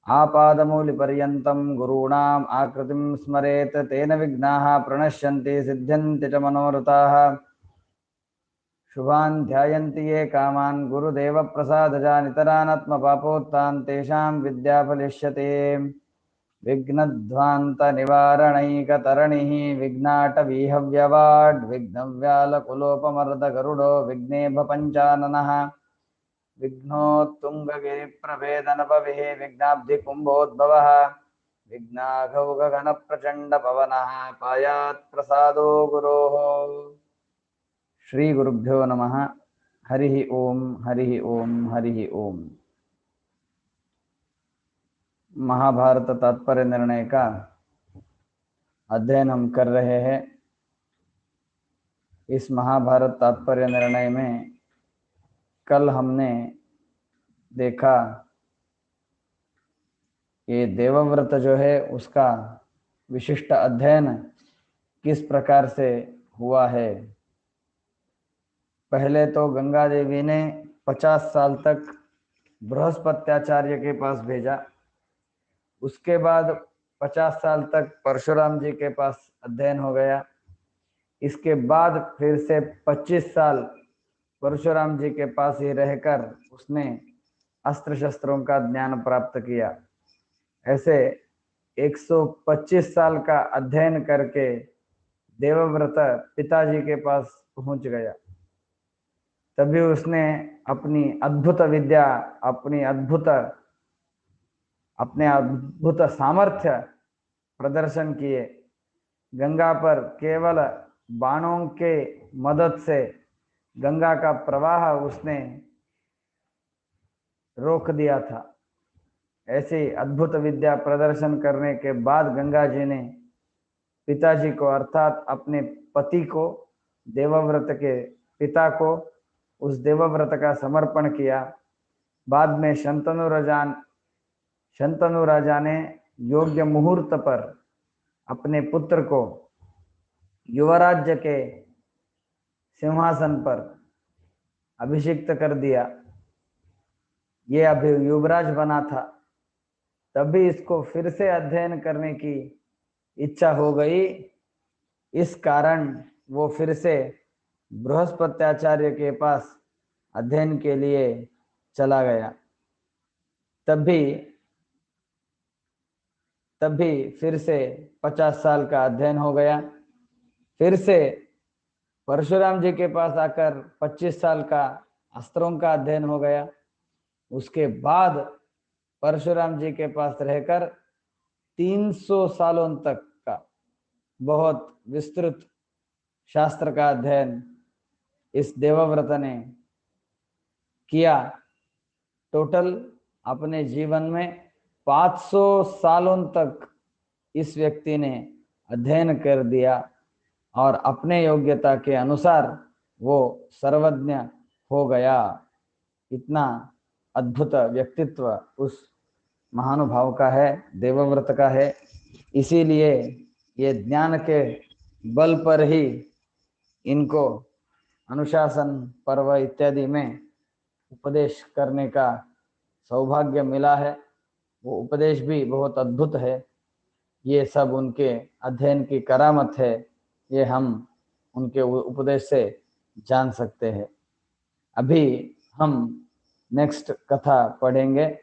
आपादमौलिपर्यन्तं गुरूणाम् आकृतिं स्मरेत् तेन विघ्नाः प्रणश्यन्ति सिद्ध्यन्ति च मनोरथाः। शुभान् ध्यायन्ति ये कामान् गुरुदेवप्रसादजा नितरानात्मपापोत्तान् तेषां विद्याफलिष्यते। विघ्नध्वान्तनिवारणैकतरणिः विघ्नाटवीहव्यवाड् विघ्नव्यालकुलोपमर्दगरुडो विघ्नेभपञ्चाननः विघ्नोत्तुङ्गगिरिप्रभेदनपविः विघ्नाब्धिकुम्भोद्भवः विघ्नाघौगगणप्रचण्डपवनः पायात् प्रसादो गुरोः। श्रीगुरुभ्यो नमः। हरिः ओम हरिः ओम हरिः ओम। महाभारत तात्पर्य निर्णय का अध्ययन हम कर रहे हैं। इस महाभारत तात्पर्य निर्णय में कल हमने देखा ये देवव्रत जो है उसका विशिष्ट अध्ययन किस प्रकार से हुआ है। पहले तो गंगा देवी ने 50 साल तक बृहस्पत्याचार्य के पास भेजा। उसके बाद 50 साल तक परशुराम जी के पास अध्ययन हो गया। इसके बाद फिर से 25 साल परशुराम जी के पास ही रहकर उसने अस्त्र शस्त्रों का ज्ञान प्राप्त किया। ऐसे 125 साल का अध्ययन करके देवव्रत पिताजी के पास पहुंच गया। तभी उसने अपनी अद्भुत विद्या अपने अद्भुत सामर्थ्य प्रदर्शन किए। गंगा पर केवल बाणों के मदद से गंगा का प्रवाह उसने रोक दिया था। ऐसी अद्भुत विद्या प्रदर्शन करने के बाद गंगा जी ने पिताजी को अर्थात अपने पति को, देवव्रत के पिता को उस देवव्रत का समर्पण किया। बाद में शंतनु राजा ने योग्य मुहूर्त पर अपने पुत्र को युवराज्य के सिंहासन पर अभिषिक्त कर दिया। ये अभी युवराज बना था। तभी इसको फिर से अध्ययन करने की इच्छा हो गई। इस कारण वो फिर से बृहस्पत्याचार्य के पास अध्ययन के लिए चला गया। तभी फिर से 50 साल का अध्ययन हो गया। फिर से परशुराम जी के पास आकर 25 साल का अस्त्रों का अध्ययन हो गया। उसके बाद परशुराम जी के पास रहकर 300 सालों तक का बहुत विस्तृत शास्त्र का अध्ययन इस देवव्रत ने किया। टोटल अपने जीवन में 500 सालों तक इस व्यक्ति ने अध्ययन कर दिया और अपने योग्यता के अनुसार वो सर्वज्ञ हो गया। इतना अद्भुत व्यक्तित्व उस महानुभाव का है, देवव्रत का है। इसीलिए ये ज्ञान के बल पर ही इनको अनुशासन पर्व इत्यादि में उपदेश करने का सौभाग्य मिला है। वो उपदेश भी बहुत अद्भुत है। ये सब उनके अध्ययन की करामत है। ये हम उनके उपदेश से जान सकते हैं। अभी हम नेक्स्ट कथा पढ़ेंगे।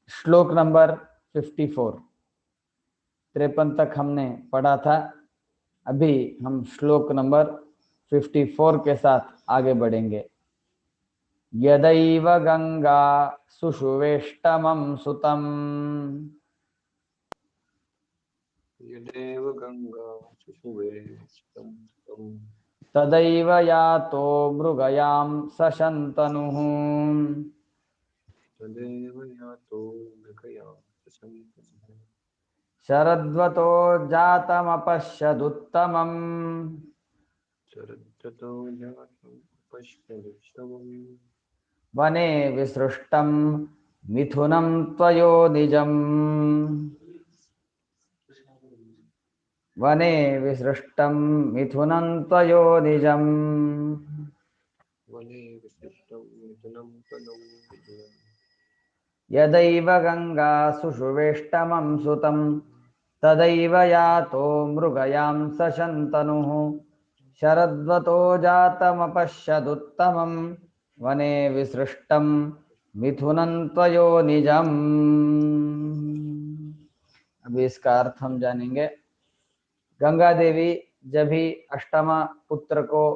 श्लोक नंबर 54, 53 तक हमने पढ़ा था। अभी हम श्लोक नंबर 54 के साथ आगे बढ़ेंगे। यदैव गंगा सुषुवेष्टमं सुतम् यदेव गंगा सुषुवेष्टं तदैव यातो मृगयां सशन्तनुः तदेव यातो मृगया सशन्तनुः शरद्वतो जातमपश्यदुत्तमम् शरद्गतो जातं पश्यदुत्तमम् वने विसृष्टं मिथुनं त्वयोनिजम् वने विसृष्टं मिथुनं त्वयोनिजम्। वने विशिष्टं मिथुनं तनौ विजयम्। यदैव गंगा सुषुवेष्टमं सुतं तदैव यातो मृगयां स शन्तनुः शरद्वतो जातमपश्यदुत्तमं वने विसृष्टं मिथुनं त्वयोनिजम्। अभी इसका अर्थ हम जानेंगे। गंगा देवी जब भी अष्टम पुत्र को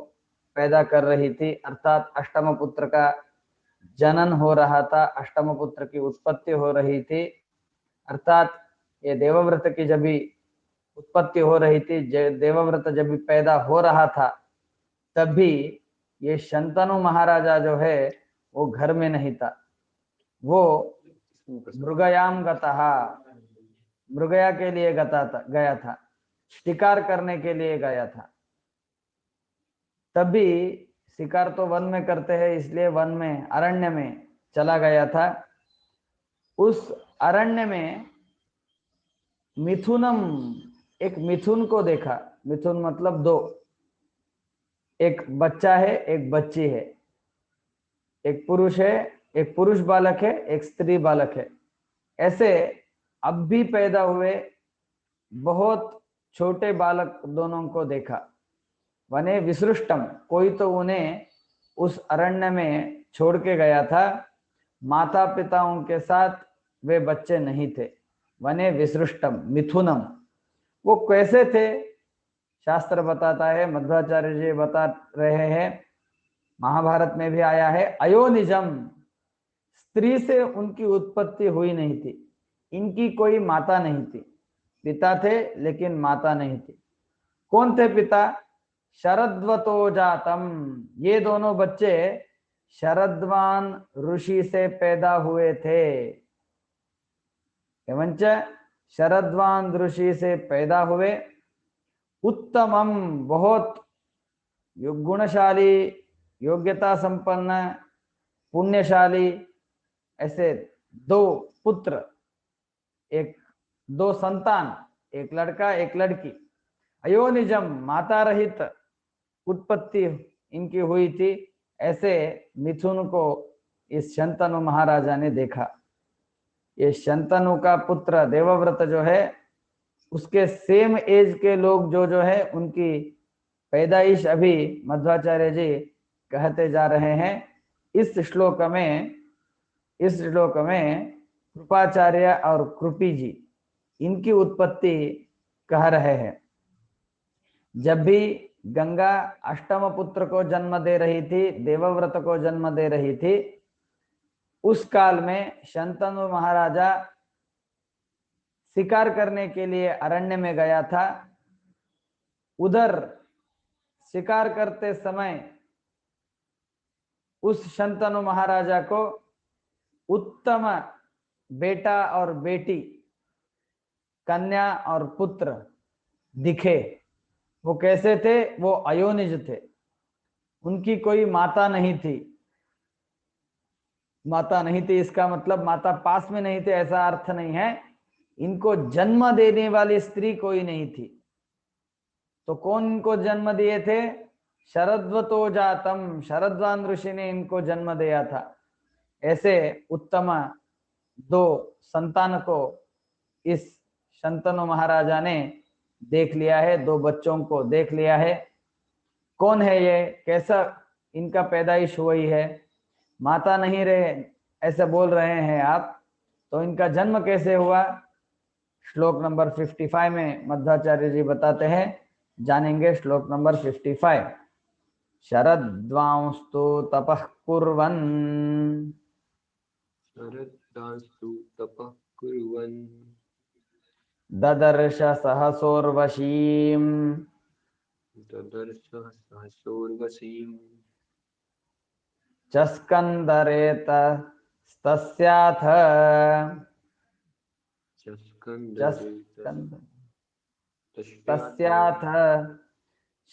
पैदा कर रही थी, अर्थात अष्टम पुत्र का जनन हो रहा था, अष्टम पुत्र की उत्पत्ति हो रही थी, अर्थात ये देवव्रत की जब भी उत्पत्ति हो रही थी, देवव्रत जब भी पैदा हो रहा था, तब भी ये शंतनु महाराजा जो है वो घर में नहीं था। वो मृगयाम गतः, मृगया के लिए गया था, शिकार करने के लिए गया था। तभी शिकार तो वन में करते हैं, इसलिए वन में अरण्य में चला गया था। उस अरण्य में मिथुनम, एक मिथुन को देखा। मिथुन मतलब दो, एक बच्चा है एक बच्ची है, एक पुरुष है, एक पुरुष बालक है, एक स्त्री बालक है। ऐसे अब भी पैदा हुए बहुत छोटे बालक दोनों को देखा। वने विसृष्टम, कोई तो उन्हें उस अरण्य में छोड़ के गया था, माता पिताओं के साथ वे बच्चे नहीं थे। वने विसृष्टम मिथुनम, वो कैसे थे शास्त्र बताता है, मध्वाचार्य जी बता रहे हैं, महाभारत में भी आया है, अयोनिजम, स्त्री से उनकी उत्पत्ति हुई नहीं थी, इनकी कोई माता नहीं थी। पिता थे लेकिन माता नहीं थी। कौन थे पिता? शरद्वतो जातम, ये दोनों बच्चे शरद्वान ऋषि से पैदा हुए थे। एवंच शरद्वान ऋषि से पैदा हुए, उत्तमम, बहुत गुणशाली, योग्यता संपन्न, पुण्यशाली, ऐसे दो पुत्र, एक दो संतान, एक लड़का एक लड़की। अयोनिजम, माता रहित उत्पत्ति इनकी हुई थी। ऐसे मिथुन को इस शंतनु महाराजा ने देखा। ये शंतनु का पुत्र देवव्रत जो है, उसके सेम एज के लोग जो जो है उनकी पैदाइश अभी मध्वाचार्य जी कहते जा रहे हैं। इस श्लोक में कृपाचार्य और कृपी जी इनकी उत्पत्ति कह रहे हैं। जब भी गंगा अष्टम पुत्र को जन्म दे रही थी, देवव्रत को जन्म दे रही थी, उस काल में शंतनु महाराजा शिकार करने के लिए अरण्य में गया था। उधर शिकार करते समय उस शंतनु महाराजा को उत्तम बेटा और बेटी, कन्या और पुत्र दिखे। वो कैसे थे? वो अयोनिज थे, उनकी कोई माता नहीं थी। माता नहीं थी इसका मतलब माता पास में नहीं थे ऐसा अर्थ नहीं है, इनको जन्म देने वाली स्त्री कोई नहीं थी। तो कौन इनको जन्म दिए थे? शरद्वतो जातम, शरद्वान ऋषि ने इनको जन्म दिया था। ऐसे उत्तम दो संतान को इस शंतनु महाराजा ने देख लिया है, दो बच्चों को देख लिया है। कौन है ये? कैसा इनका पैदाइश हुई है? माता नहीं रहे ऐसे बोल रहे हैं आप, तो इनका जन्म कैसे हुआ? श्लोक नंबर 55 में मध्वाचार्य जी बताते हैं, जानेंगे श्लोक नंबर 55। शरद्वांस्तु तपः कुर्वन्, शरद्दांस्तु तपः कुर्वन्, ददर्श सहसोर्वशीम्, ददर्श सहसोर्वशीम्, चस्कन्दरेतस्तस्याथ, तस्याथ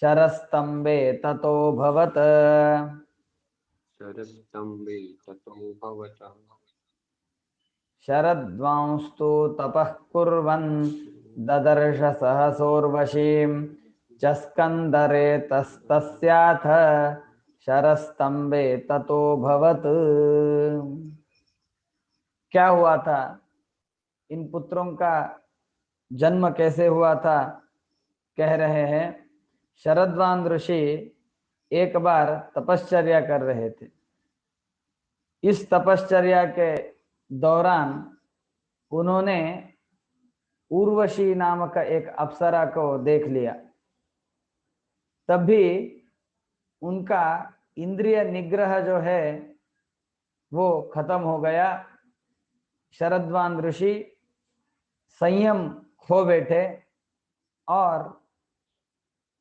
शरस्तम्बे ततोऽभवत्, शरस्तम्बे ततोऽभवत्, शरद्वांस्तु तपः कुर्वन् ददर्श सहसोर्वशीम्, चस्कन्दरेतस्तस्याथ शरस्तम्बे ततोऽभवत्। क्या हुआ था, इन पुत्रों का जन्म कैसे हुआ था, कह रहे हैं शरद्वान ऋषि एक बार तपश्चर्या कर रहे थे। इस तपश्चर्या के दौरान उन्होंने उर्वशी नामक एक अप्सरा को देख लिया। तभी उनका इंद्रिय निग्रह जो है वो खत्म हो गया। शरद्वान ऋषि संयम खो बैठे और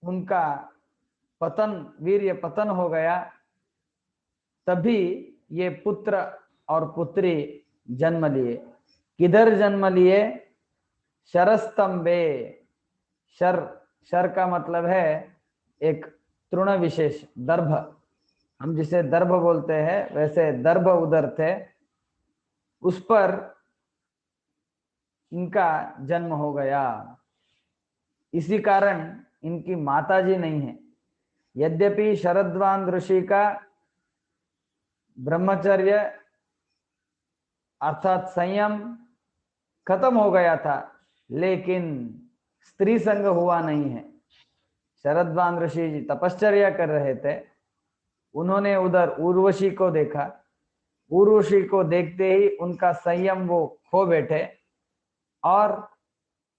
उनका पतन, वीर्य पतन हो गया। तभी ये पुत्र और पुत्री जन्म लिए। किधर जन्म लिए? शरस्तंभे। शर, शर का मतलब है एक तृण विशेष, दर्भ। हम जिसे दर्भ बोलते हैं वैसे दर्भ उधर थे, उस पर इनका जन्म हो गया। इसी कारण इनकी माता जी नहीं है। यद्यपि शरद्वान ऋषि का ब्रह्मचर्य अर्थात संयम खत्म हो गया था, लेकिन स्त्री संग हुआ नहीं है। शरद्वान ऋषि जी तपश्चर्या कर रहे थे, उन्होंने उधर उर्वशी को देखा। उर्वशी को देखते ही उनका संयम वो खो बैठे और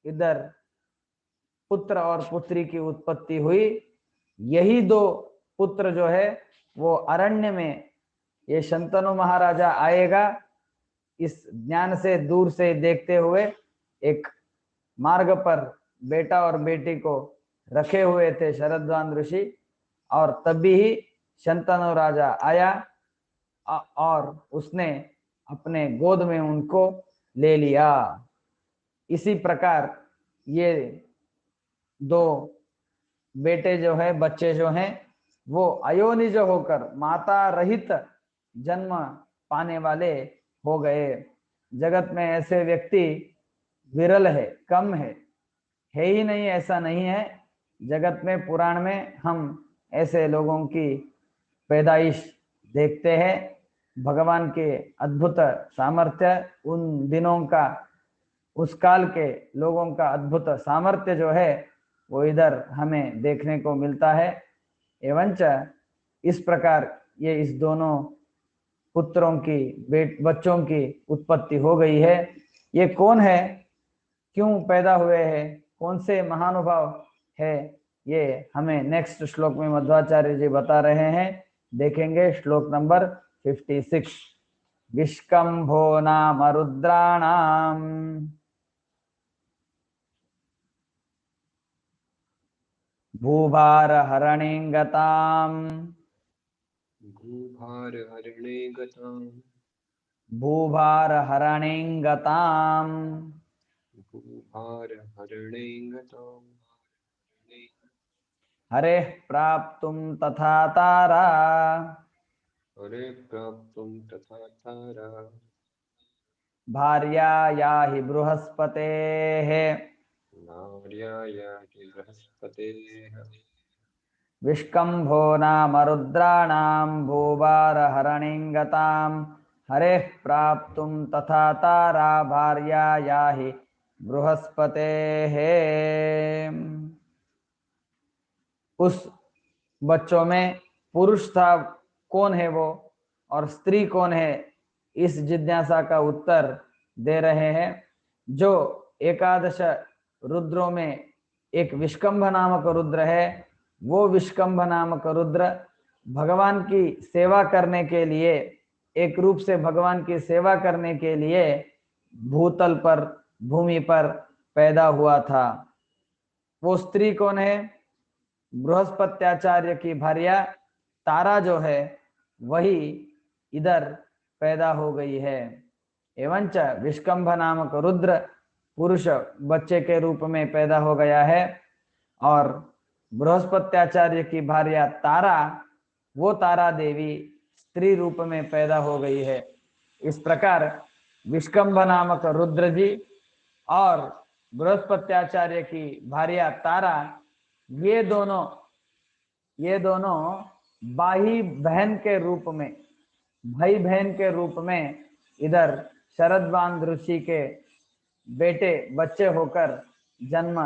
इधर पुत्र और पुत्री की उत्पत्ति हुई। यही दो पुत्र जो है वो अरण्य में, ये शंतनु महाराजा आएगा इस ज्ञान से दूर से देखते हुए एक मार्ग पर बेटा और बेटी को रखे हुए थे शरद्वान ऋषि, और तभी ही शंतनु राजा आया और उसने अपने गोद में उनको ले लिया। इसी प्रकार ये दो बेटे जो है, बच्चे जो हैं, वो अयोनिज होकर माता रहित जन्म पाने वाले हो गए। जगत में ऐसे व्यक्ति विरल है, कम है ही नहीं, ऐसा नहीं है। जगत में, पुराण में हम ऐसे लोगों की पैदाइश देखते हैं। भगवान के अद्भुत सामर्थ्य, उन दिनों का, उस काल के लोगों का अद्भुत सामर्थ्य जो है वो इधर हमें देखने को मिलता है। एवंच इस प्रकार ये इस दोनों पुत्रों की, बच्चों की उत्पत्ति हो गई है। ये कौन है, क्यों पैदा हुए हैं, कौन से महानुभाव है, ये हमें नेक्स्ट श्लोक में मध्वाचार्य जी बता रहे हैं। देखेंगे श्लोक नंबर 56। विष्कंभो नाम रुद्राणाम भूभार हरणिंगताम भूभार हरणे गताम भूभार हरणिंगताम भूभार हरणे गताम हरे प्राप्तुम तथा तारा हरे प्राप्तुम तथा तारा भार्या या हि बृहस्पते नार्याया हि बृहस्पतेः विष्कंभो नाम रुद्राणाम भूभार हरणिंगताम हरे प्राप्तुम तथा तारा भार्या या हि बृहस्पते। उस बच्चों में पुरुष था कौन है वो, और स्त्री कौन है, इस जिज्ञासा का उत्तर दे रहे हैं। जो एकादश रुद्रों में एक विष्कंभ नामक रुद्र है, वो विष्कंभ नामक रुद्र भगवान की सेवा करने के लिए, एक रूप से भगवान की सेवा करने के लिए भूतल पर, भूमि पर पैदा हुआ था। वो स्त्री कौन है? बृहस्पत्याचार्य की भार्या तारा जो है वही इधर पैदा हो गई है। एवंच विष्कंभ नामक रुद्र पुरुष बच्चे के रूप में पैदा हो गया है, और बृहस्पत्याचार्य की भार्या तारा, वो तारा देवी स्त्री रूप में पैदा हो गई है। इस प्रकार विष्कंभ नामक रुद्र जी और बृहस्पत्याचार्य की भार्या तारा, ये दोनों भाई बहन के रूप में, भाई बहन के रूप में इधर शरद्वान ऋषि के बेटे बच्चे होकर जन्म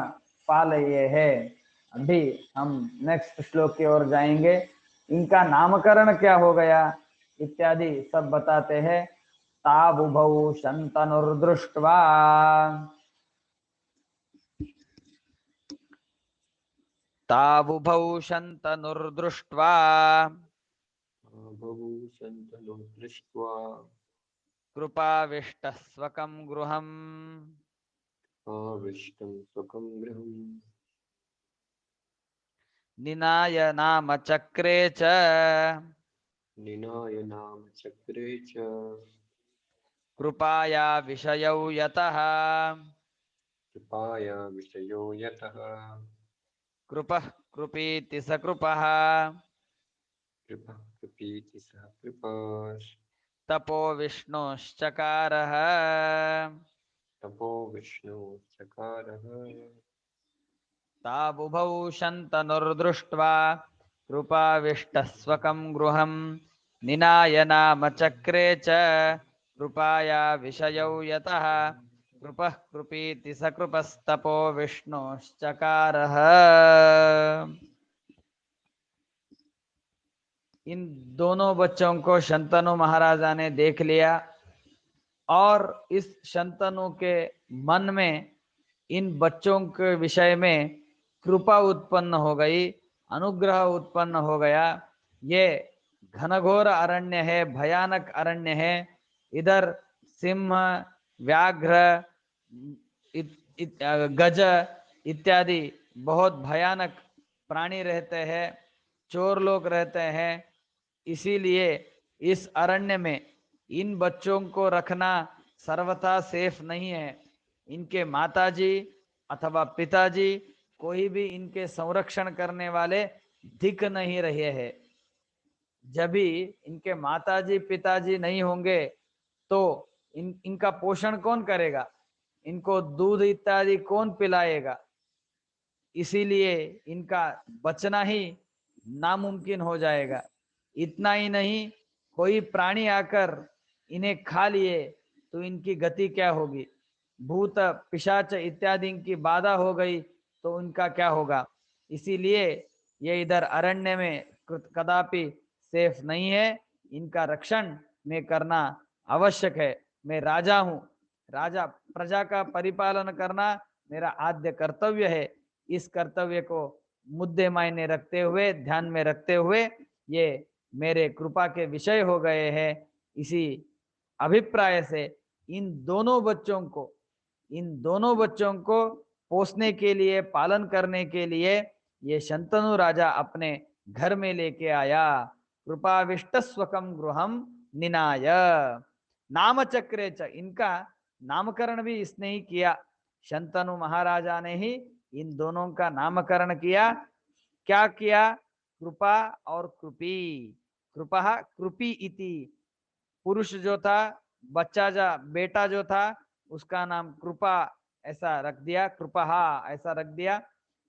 पा लिए हैं। अभी हम नेक्स्ट श्लोक की ओर जाएंगे। इनका नामकरण क्या हो गया इत्यादि सब बताते हैं। ताबुभौ शन्तनुर्दृष्ट्वा ताबुभौ शन्तनुर्दृष्ट्वा बहु सन्तनु दृष्ट्वा कृपाविष्टः स्वकं गृहम् आविष्टं सुखं गृहम् निनाय नाम चक्रे च निनाय नाम चक्रे च कृपाया विषयौ यतः कृपाया विषयो यतः कृपः कृपीति सकृपः कृपः कृपीति सः कृपाः तपो विष्णुश्चकारः तपो विष्णु चकारः ताबुभौ शन्तनुर्दृष्ट्वा कृपाविष्टः स्वकं गृहम् निनाय नाम चक्रे च कृपाया विषयौ यतः कृपः कृपीति सकृपस्तपो विष्णुश्चकारः। इन दोनों बच्चों को शंतनु महाराजा ने देख लिया और इस शंतनु के मन में इन बच्चों के विषय में कृपा उत्पन्न हो गई, अनुग्रह उत्पन्न हो गया। ये घनघोर अरण्य है, भयानक अरण्य है। इधर सिंह, व्याघ्र, गज इत्यादि बहुत भयानक प्राणी रहते हैं, चोर लोग रहते हैं। इसीलिए इस अरण्य में इन बच्चों को रखना सर्वथा सेफ नहीं है। इनके माताजी अथवा पिताजी कोई भी इनके संरक्षण करने वाले दिख नहीं रहे हैं। जब भी इनके माताजी पिताजी नहीं होंगे तो इनका पोषण कौन करेगा, इनको दूध इत्यादि कौन पिलाएगा। इसीलिए इनका बचना ही नामुमकिन हो जाएगा। इतना ही नहीं, कोई प्राणी आकर इन्हें खा लिए तो इनकी गति क्या होगी। भूत पिशाच इत्यादि इनकी बाधा हो गई तो इनका क्या होगा। इसीलिए ये इधर अरण्य में कदापि सेफ नहीं है। इनका रक्षण में करना आवश्यक है। मैं राजा हूं, राजा प्रजा का परिपालन करना मेरा आद्य कर्तव्य है। इस कर्तव्य को मुद्दे मायने रखते हुए, ध्यान में रखते हुए ये मेरे कृपा के विषय हो गए हैं। इसी अभिप्राय से इन दोनों बच्चों को पोसने के लिए, पालन करने के लिए ये शंतनु राजा अपने घर में लेके आया। कृपाविष्ट स्वकम गृहम निनाय नाम चक्रे च, इनका नामकरण भी इसने ही किया। शंतनु महाराजा ने ही इन दोनों का नामकरण किया। क्या किया, कृपा और कृपी। कृपा कृपी इति, पुरुष जो था, बच्चा बेटा जो था उसका नाम कृपा ऐसा रख दिया, कृपा ऐसा रख दिया।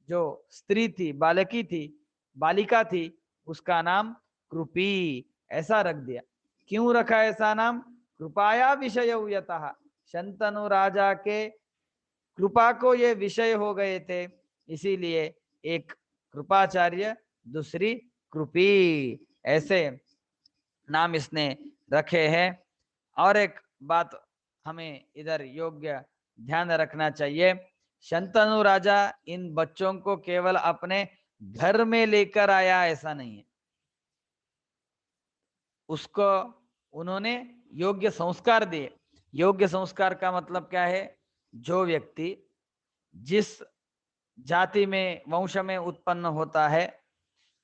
जो स्त्री थी, बालिका थी, उसका नाम कृपी ऐसा रख दिया। क्यों रखा ऐसा नाम, कृपाया विषय यतः, शंतनु राजा के कृपा को ये विषय हो गए थे। इसीलिए एक कृपाचार्य, दूसरी कृपी, ऐसे नाम इसने रखे हैं। और एक बात हमें इधर योग्य ध्यान रखना चाहिए, शंतनु राजा इन बच्चों को केवल अपने घर में लेकर आया ऐसा नहीं है। उसको उन्होंने योग्य संस्कार दिए। योग्य संस्कार का मतलब क्या है, जो व्यक्ति जिस जाति में, वंश में उत्पन्न होता है,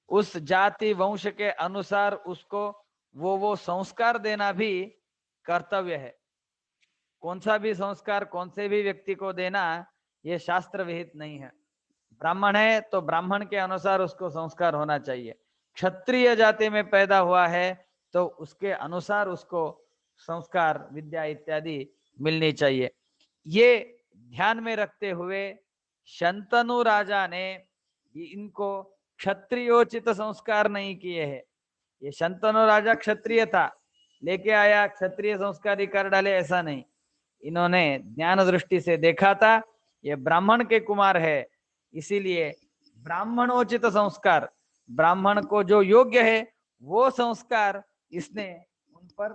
उस जाति वंश के अनुसार उसको वो संस्कार देना भी कर्तव्य है। कौन सा भी संस्कार कौन से भी व्यक्ति को देना ये शास्त्र विहित नहीं है। ब्राह्मण है तो ब्राह्मण के अनुसार उसको संस्कार होना चाहिए। क्षत्रिय जाति में पैदा हुआ है तो उसके अनुसार उसको संस्कार, विद्या इत्यादि मिलनी चाहिए। ये ध्यान में रखते हुए शंतनु राजा ने इनको क्षत्रियोचित संस्कार नहीं किए हैं। ये शंतनु राजा क्षत्रिय था, लेके आया क्षत्रिय संस्कार ही कर डाले, ऐसा नहीं। इन्होंने ज्ञान दृष्टि से देखा था ये ब्राह्मण के कुमार है, इसीलिए ब्राह्मणोचित संस्कार, ब्राह्मण को जो योग्य है वो संस्कार इसने उन पर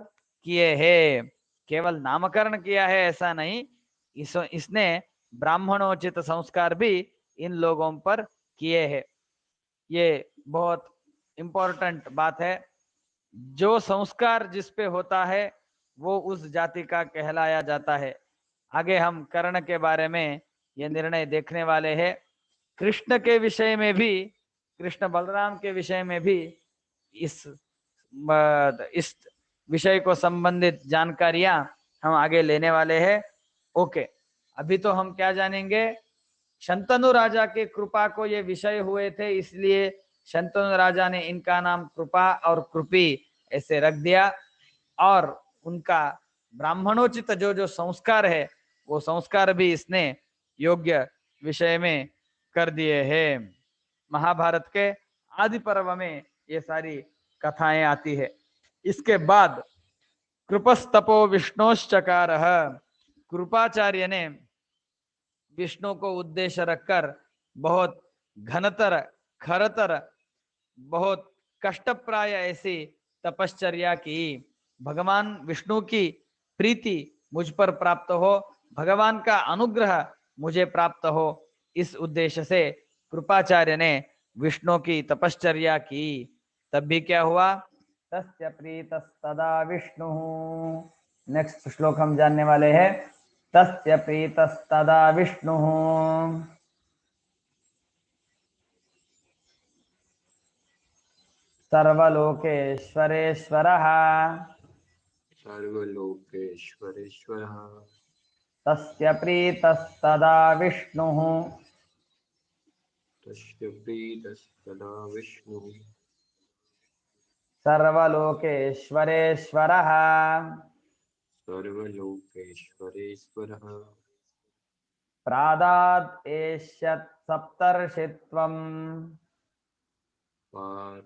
किए हैं। केवल नामकरण किया है ऐसा नहीं, इसने ब्राह्मणोचित संस्कार भी इन लोगों पर किए हैं। ये बहुत इंपॉर्टेंट बात है। जो संस्कार जिस पे होता है वो उस जाति का कहलाया जाता है। आगे हम कर्ण के बारे में ये निर्णय देखने वाले हैं। कृष्ण के विषय में भी, कृष्ण बलराम के विषय में भी इस विषय को संबंधित जानकारियां हम आगे लेने वाले हैं। ओके, अभी तो हम क्या जानेंगे, शंतनु राजा के कृपा को ये विषय हुए थे, इसलिए शंतनु राजा ने इनका नाम कृपा और कृपी ऐसे रख दिया। और उनका ब्राह्मणोचित जो जो संस्कार है वो संस्कार भी इसने योग्य विषय में कर दिए हैं। महाभारत के आदि पर्व में ये सारी कथाएं आती है। इसके बाद कृपस्तपो विष्णोश्चकार, कृपाचार्य ने विष्णु को उद्देश्य रखकर बहुत घनतर खरतर बहुत कष्टप्राय ऐसी तपश्चर्या की। भगवान विष्णु की प्रीति मुझ पर प्राप्त हो, भगवान का अनुग्रह मुझे प्राप्त हो, इस उद्देश्य से कृपाचार्य ने विष्णु की तपश्चर्या की। तब भी क्या हुआ, तस्य प्रीतस्तदा विष्णु। नेक्स्ट श्लोक हम जानने वाले हैं। तस्य प्रीतस्तदा विष्णु सर्वलोकेश्वरेश्वरः सर्वलोकेश्वरेश्वरः तस्य प्रीतस्तदा विष्णुः तस्य प्रीतस्तदा विष्णुः सर्वलोकेश्वरेश्वरः सर्वलोकेश्वरेश्वरः प्रादाद् एष्यत् सप्तर्षित्वम्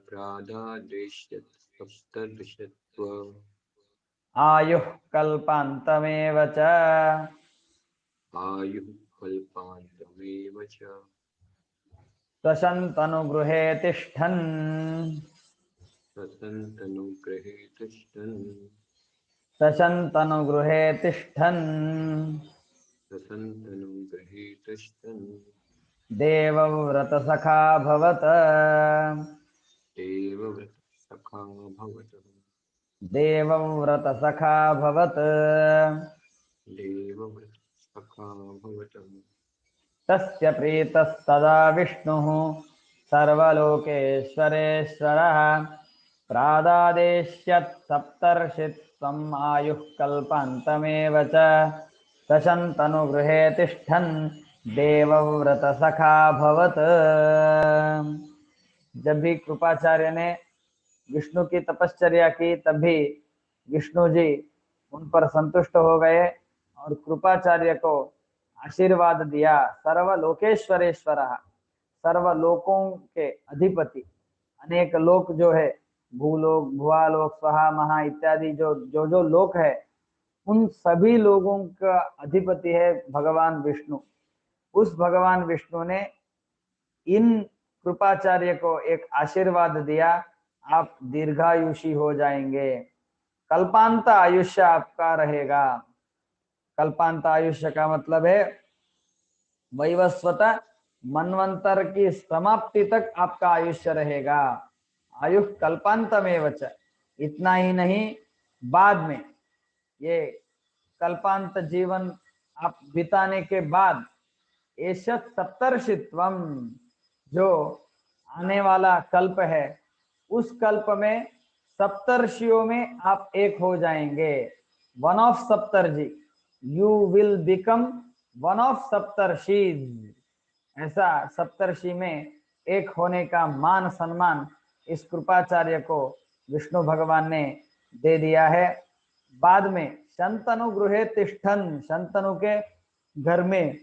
प्रादादेश्यत् सप्तर्षित्वम् आयुः कल्पान्तमेव च आयुः कल्पान्तमेव च स्वशन्तनुगृहे तिष्ठन् स्वसन्तनुगृहे तिष्ठन् स्वशन्तनुगृहे तिष्ठन् स्वसन्तनुगृहे तिष्ठन् देवव्रतसखाभवत् देवव्रतसखाभवत् देवव्रतसखाभवत् देवव्रतसखाभवत् तस्य प्रीतस्तदा विष्णुः सर्वलोकेश्वरेश्वरः प्रादादेश्यत् सप्तर्षित्वम् आयुः कल्पान्तमेव च सशन्तनुगृहे तिष्ठन् देवव्रतसखाभवत्। जब भी कृपाचार्य ने विष्णु की तपश्चर्या की तभी विष्णु जी उन पर संतुष्ट हो गए और कृपाचार्य को आशीर्वाद दिया। सर्वलोकेश्वरेश्वर, सर्वलोकों के अधिपति, अनेक लोक जो है, भूलोक भुआलोक स्वहा महा इत्यादि जो जो जो लोक है, उन सभी लोगों का अधिपति है भगवान विष्णु। उस भगवान विष्णु ने इन कृपाचार्य को एक आशीर्वाद दिया, आप दीर्घायुषी हो जाएंगे, कल्पांत आयुष्य आपका रहेगा। कल्पांत आयुष्य का मतलब है वैवस्वत मनवंतर की समाप्ति तक आपका आयुष्य रहेगा। आयु कल्पांतमेव च, इतना ही नहीं, बाद में ये कल्पांत जीवन आप बिताने के बाद एषत् सप्तर्षित्वम, जो आने वाला कल्प है, उस कल्प में सप्तर्षियों में आप एक हो जाएंगे। One of Saptarishi, you will become one of Saptarishis. ऐसा सप्तर्षि में एक होने का मान सम्मान इस कृपाचार्य को विष्णु भगवान ने दे दिया है। बाद में शंतनु गृहे तिष्ठन, शंतनु के घर में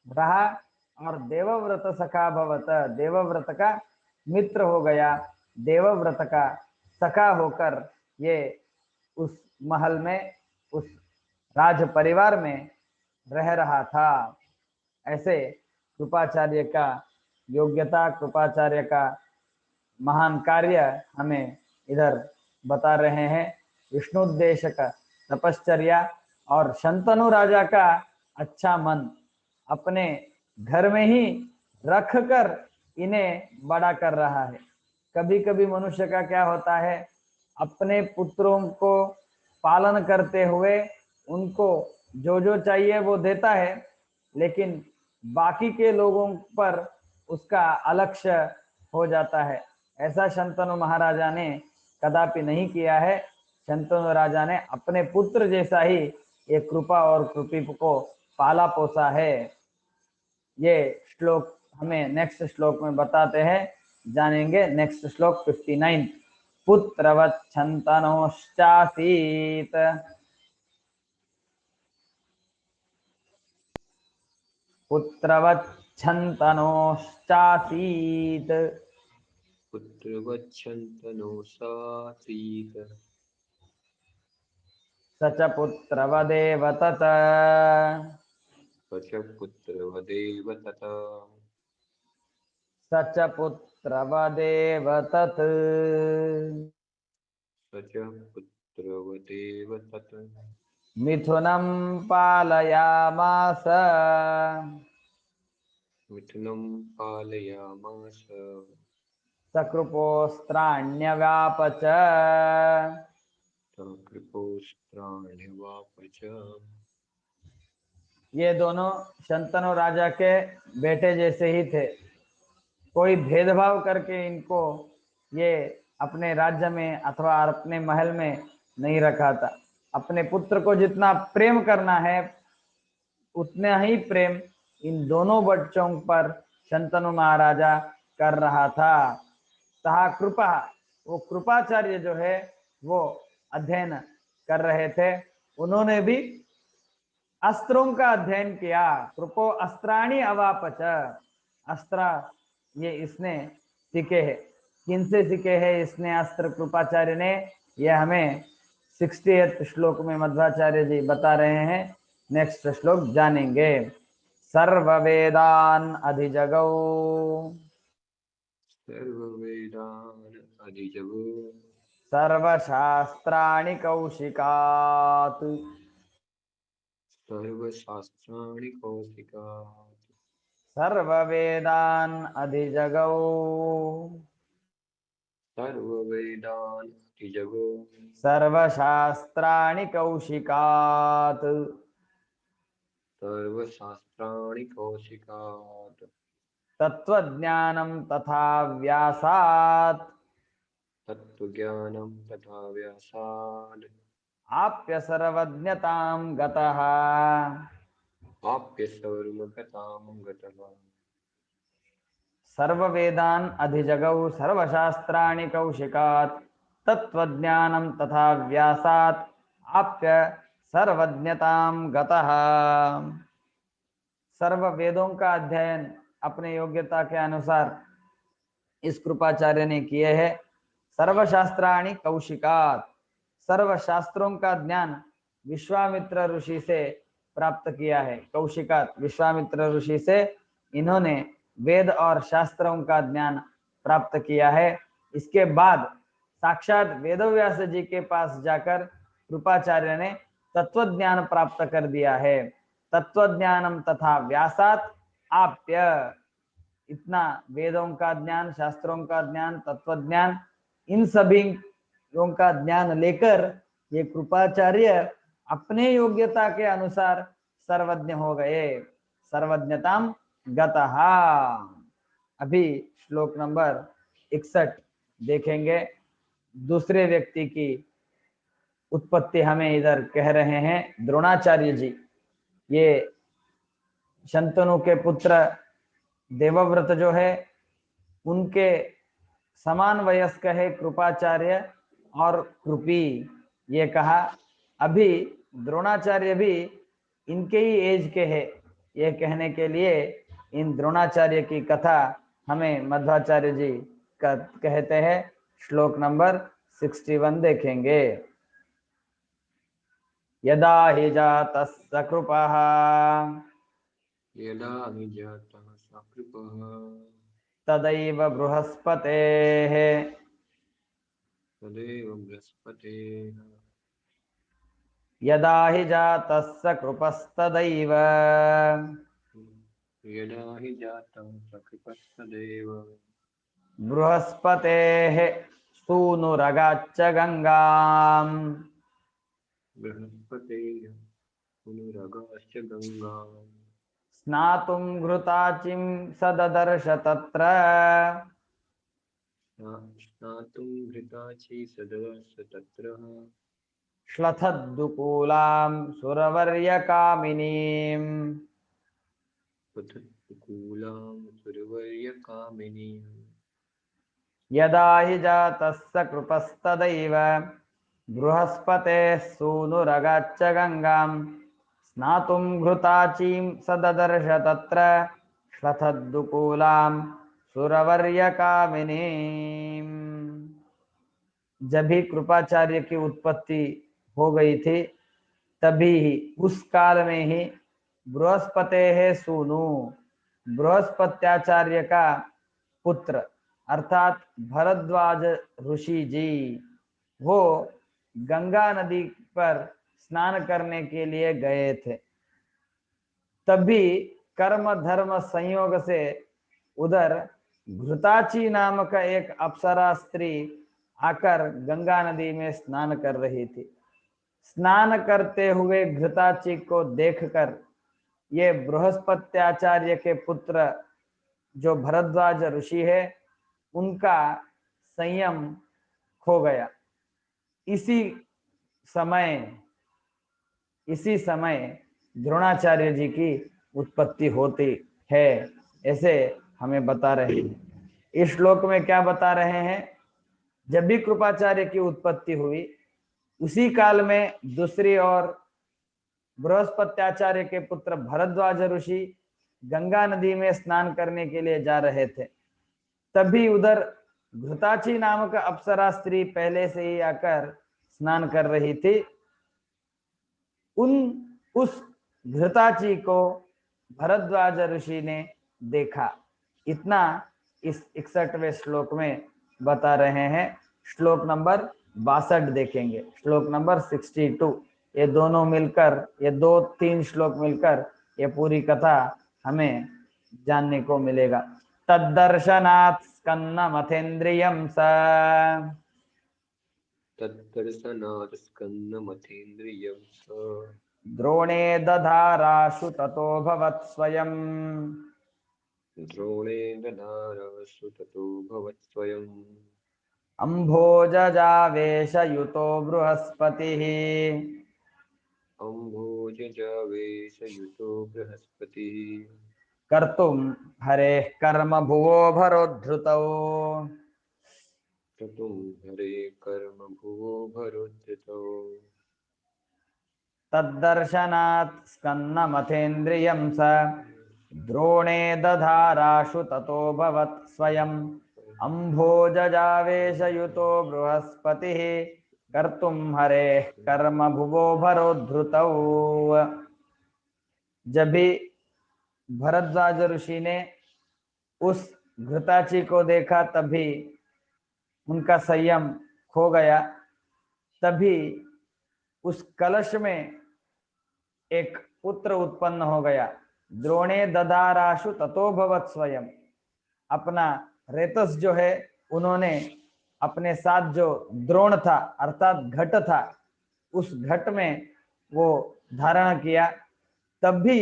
रहा और देवव्रत सखा भवत, देवव्रत का मित्र हो गया, देवव्रत का सखा होकर ये उस महल में, उस राज परिवार में रह रहा था। ऐसे कृपाचार्य का योग्यता, कृपाचार्य का महान कार्य हमें इधर बता रहे हैं। विष्णुद्देशक तपश्चर्या और शंतनु राजा का अच्छा मन अपने घर में ही रख कर इन्हें बड़ा कर रहा है। कभी कभी मनुष्य का क्या होता है, अपने पुत्रों को पालन करते हुए उनको जो जो चाहिए वो देता है, लेकिन बाकी के लोगों पर उसका अलक्ष्य हो जाता है। ऐसा शंतनु महाराजा ने कदापि नहीं किया है। शंतनु राजा ने अपने पुत्र जैसा ही ये कृपा और कृपी को पाला पोसा है। ये श्लोक हमें नेक्स्ट श्लोक में बताते हैं, जानेंगे। नेक्स्ट श्लोक 59। पुत्रवत् शंतनोश्चासीत्, पुत्रवत् शंतनोश्चासीत्, पुत्रवच्छन्तनो सासीत। स च पुत्रवदेव तत्, स च पुत्रवदेव तथा। स च पुत्रवदेव तत्। स च पुत्रवदेव तत्। मिथुनं पालयामास, मिथुनं पालयामास। सकृपोस्त्राण्यव्याप च, कृपोस्त्राण्यवाप च। ये दोनों शंतनु राजा के बेटे जैसे ही थे। कोई भेदभाव करके इनको ये अपने राज्य में अथवा अपने महल में नहीं रखा था। अपने पुत्र को जितना प्रेम करना है उतना ही प्रेम इन दोनों बच्चों पर शंतनु महाराजा कर रहा था। तहा कृपा, वो कृपाचार्य जो है वो अध्ययन कर रहे थे। उन्होंने भी अस्त्रों का अध्ययन किया। कृपो अस्त्राणि अवापच, अस्त्र ये इसने सीखे हैं। किनसे सीखे हैं इसने अस्त्र कृपाचार्य ने? यह हमें 60th श्लोक में मध्वाचार्य जी बता रहे हैं। नेक्स्ट श्लोक जानेंगे। सर्ववेदान अधिजगौ, सर्ववेदान् अधिजगौ। सर्वशास्त्राणि कौशिकात्, सर्वशास्त्राणि कौशिकात्। सर्ववेदान अधिजगौ, सर्ववेदान् अधिजगौ। सर्वशास्त्राणि कौशिकात्, सर्वशास्त्राणि कौशिकात्। तत्वज्ञानं तथा व्यासात्, तत्त्वज्ञानं तथा व्यासाद्। आप्य सर्वज्ञतां गतः, आप्य सर्वगतां गतः। सर्ववेदान् अधिजगौ सर्वशास्त्राणि कौशिकात्, तत्वज्ञानं तथा व्यासात्, आप्य सर्वज्ञतां गतः। सर्व वेदों का अध्ययन अपने योग्यता के अनुसार इस कृपाचार्य ने किए हैं। सर्वशास्त्राणि कौशिकात्, सर्व शास्त्रों का ज्ञान विश्वामित्र ऋषि से प्राप्त किया है। कौशिकात्, विश्वामित्र ऋषि से इन्होंने वेद और शास्त्रों का ज्ञान प्राप्त किया है। इसके बाद साक्षात वेदव्यास जी के पास जाकर कृपाचार्य ने तत्व ज्ञान प्राप्त कर दिया है। तत्वज्ञानम तथा व्यासात आप्य, इतना वेदों का ज्ञान, शास्त्रों का ज्ञान, तत्व ज्ञान, इन सभी का ज्ञान लेकर ये कृपाचार्य अपने योग्यता के अनुसार सर्वज्ञ हो गए। सर्वज्ञताम गतः। अभी श्लोक नंबर 61 देखेंगे। दूसरे व्यक्ति की उत्पत्ति हमें इधर कह रहे हैं द्रोणाचार्य जी। ये शंतनु के पुत्र देवव्रत जो है उनके समान वयस्क है कृपाचार्य और कृपी। ये कहा अभी द्रोणाचार्य भी इनके ही एज के हैं, ये कहने के लिए इन द्रोणाचार्य की कथा हमें मध्वाचार्य जी कहते हैं। श्लोक नंबर 61 देखेंगे। यदा हि जातः सकृपः यदा हि जातः सकृपः तदैव बृहस्पतेः तदेव बृहस्पतेः यदा हि जातः सकृपस्तदैव यदा हि जातः सकृपस्तदेव बृहस्पतेः सूनुरगाच्च गंगाम् बृहस्पतेः पुनरगाश्च गङ्गाम् स्नातुं घृताचिं सददर्श तत्र स्नातुं घृताचि सदर्श तत्र श्लथद्दुकूलां सुरवर्यकामिनीम् पथत्कुलां सुरवर्यकामिनीम् यदा हि जातः सकृपस्तदैव बृहस्पतेः सूनुरगाच्च गंगाम् स्नातुं घृताचीं सददर्श तत्र श्लथद्दुकूलां सुरवर्यकामिनीम्। जब भी कृपाचार्य की उत्पत्ति हो गई थी तभी ही उस काल में ही बृहस्पते है सूनु बृहस्पत्याचार्य का पुत्र अर्थात भरद्वाज ऋषि जी वो गंगा नदी पर स्नान करने के लिए गए थे। तभी कर्म धर्म संयोग से उधर घृताची नामक एक अप्सरा स्त्री आकर गंगा नदी में स्नान कर रही थी। स्नान करते हुए घृताची को देखकर ये बृहस्पत्याचार्य के पुत्र जो भरद्वाज ऋषि है उनका संयम खो गया। इसी समय द्रोणाचार्य जी की उत्पत्ति होती है ऐसे हमें बता रहे हैं। इस श्लोक में क्या बता रहे हैं? जब भी कृपाचार्य की उत्पत्ति हुई उसी काल में दूसरी ओर बृहस्पत्याचार्य के पुत्र भरद्वाज ऋषि गंगा नदी में स्नान करने के लिए जा रहे थे। तभी उधर घृताची नामक अप्सरा स्त्री पहले से ही आकर स्नान कर रही थी। उस घृताची को भरद्वाज ऋषि ने देखा। इतना इस 61वें श्लोक में बता रहे हैं। श्लोक नंबर 62 देखेंगे, श्लोक नंबर 62। ये दोनों मिलकर, ये 2-3 श्लोक मिलकर ये पूरी कथा हमें जानने को मिलेगा। तद्दर्शनात् स्कन्नमथेन्द्रियं स तद्दर्शनात् स्कन्दमथेन्द्रियं स द्रोणे दधाराशु ततोऽभवत् स्वयम् द्रोणे दधारासु ततो भवत् स्वयम् अम्भोजजावेशयुतो बृहस्पतिः अम्भोजजावेशयुतो बृहस्पतिः कर्तुं हरेः कर्म भुवो भरोद्धृतौ क्रतुं हरे कर्म भुवो भरोद्धृतौ तद्दर्शनात् स्कन्नमथेन्द्रियं स द्रोणे दधाराशु ततोऽभवत् स्वयम् अम्भोजजावेशयुतो बृहस्पतिः कर्तुं हरेः कर्म भुवो भरोद्धृतौ। जब भी भरद्वाज ऋषि ने उस घृताची को देखा तभी उनका संयम खो गया। तभी उस कलश में एक पुत्र उत्पन्न हो गया। द्रोणे दधाराशु ततो भवत् स्वयं। अपना रेतस जो है उन्होंने अपने साथ जो द्रोण था अर्थात घट था उस घट में वो धारण किया। तब भी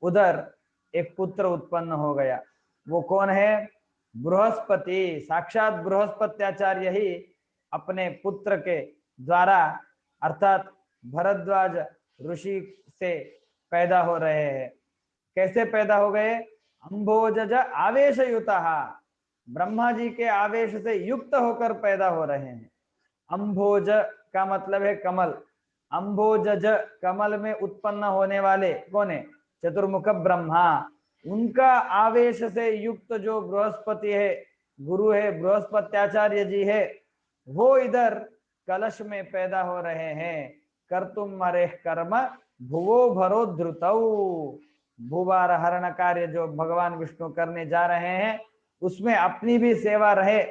उधर एक पुत्र उत्पन्न हो गया। वो कौन है? बृहस्पति। साक्षात बृहस्पत्याचार्य ही अपने पुत्र के द्वारा अर्थात भरद्वाज ऋषि से पैदा हो रहे हैं। कैसे पैदा हो गए? अम्भोजज आवेशयुतः, ब्रह्मा जी के आवेश से युक्त होकर पैदा हो रहे हैं। अम्भोज का मतलब है कमल। अम्भोजज कमल में उत्पन्न होने वाले कौन है? चतुर्मुख ब्रह्मा। उनका आवेश से युक्त जो बृहस्पति है, गुरु है, बृहस्पत्याचार्य जी है, वो इधर कलश में पैदा हो रहे हैं। कर्तुम हरे कर्म भुवो भरो ध्रुतौ। भूभार हरण कार्य जो भगवान विष्णु करने जा रहे हैं उसमें अपनी भी सेवा रहे,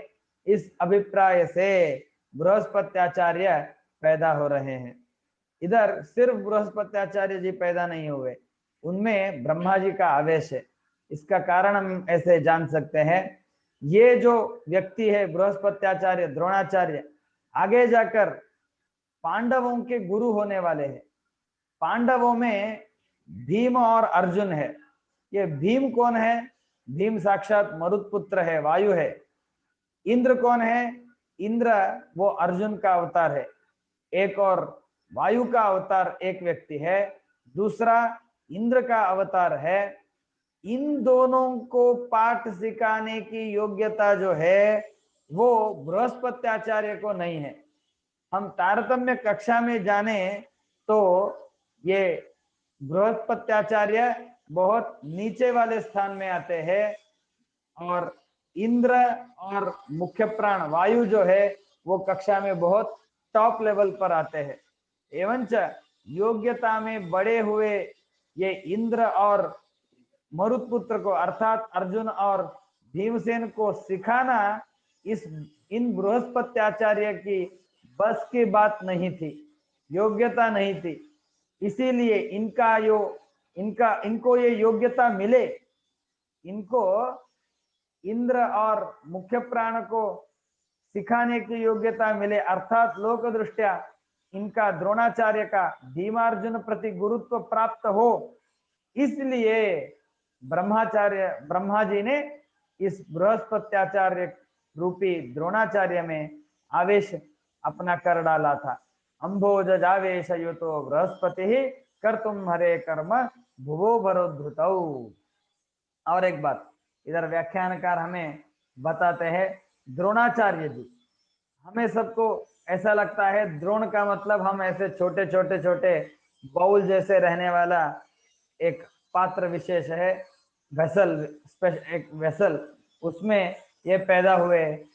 इस अभिप्राय से बृहस्पत्याचार्य पैदा हो रहे हैं। इधर सिर्फ बृहस्पत्याचार्य जी पैदा नहीं हुए, उनमें ब्रह्मा जी का आवेश है। इसका कारण हम ऐसे जान सकते हैं, ये जो व्यक्ति है बृहस्पत्याचार्य द्रोणाचार्य, आगे जाकर पांडवों के गुरु होने वाले हैं। पांडवों में भीम और अर्जुन है। ये भीम कौन है? भीम साक्षात मरुत पुत्र है, वायु है। इंद्र कौन है? इंद्र वो अर्जुन का अवतार है। एक और वायु का अवतार एक व्यक्ति है, दूसरा इंद्र का अवतार है। इन दोनों को पाठ सिखाने की योग्यता जो है वो बृहस्पत्याचार्य को नहीं है। हम तारतम्य कक्षा में जाने तो ये बृहस्पत्याचार्य बहुत नीचे वाले स्थान में आते हैं और इंद्र और मुख्य प्राण वायु जो है वो कक्षा में बहुत टॉप लेवल पर आते हैं। एवंच योग्यता में बड़े हुए ये इंद्र और मरुत्पुत्र को अर्थात अर्जुन और भीमसेन को सिखाना इन बृहस्पत्याचार्य की बस की बात नहीं थी, योग्यता नहीं थी। इसीलिए इनको ये योग्यता मिले, इनको इंद्र और मुख्य प्राण को सिखाने की योग्यता मिले, अर्थात लोक दृष्टया इनका द्रोणाचार्य का भीमार्जुन प्रति गुरुत्व प्राप्त हो, इसलिए ब्रह्मा जी ने इस बृहस्पत्याचार्य रूपी द्रोणाचार्य में आवेश अपना कर डाला था। अंभोज जावेश युतो बृहस्पति ही कर्तुम हरे कर्म भुवो भरो ध्रुतौ। और एक बात इधर व्याख्यानकार हमें बताते हैं, द्रोणाचार्य जी, हमें सबको ऐसा लगता है द्रोण का मतलब हम ऐसे छोटे छोटे छोटे बाउल जैसे रहने वाला एक पात्र विशेष है, एक वेसल, उसमें ये पैदा हुए,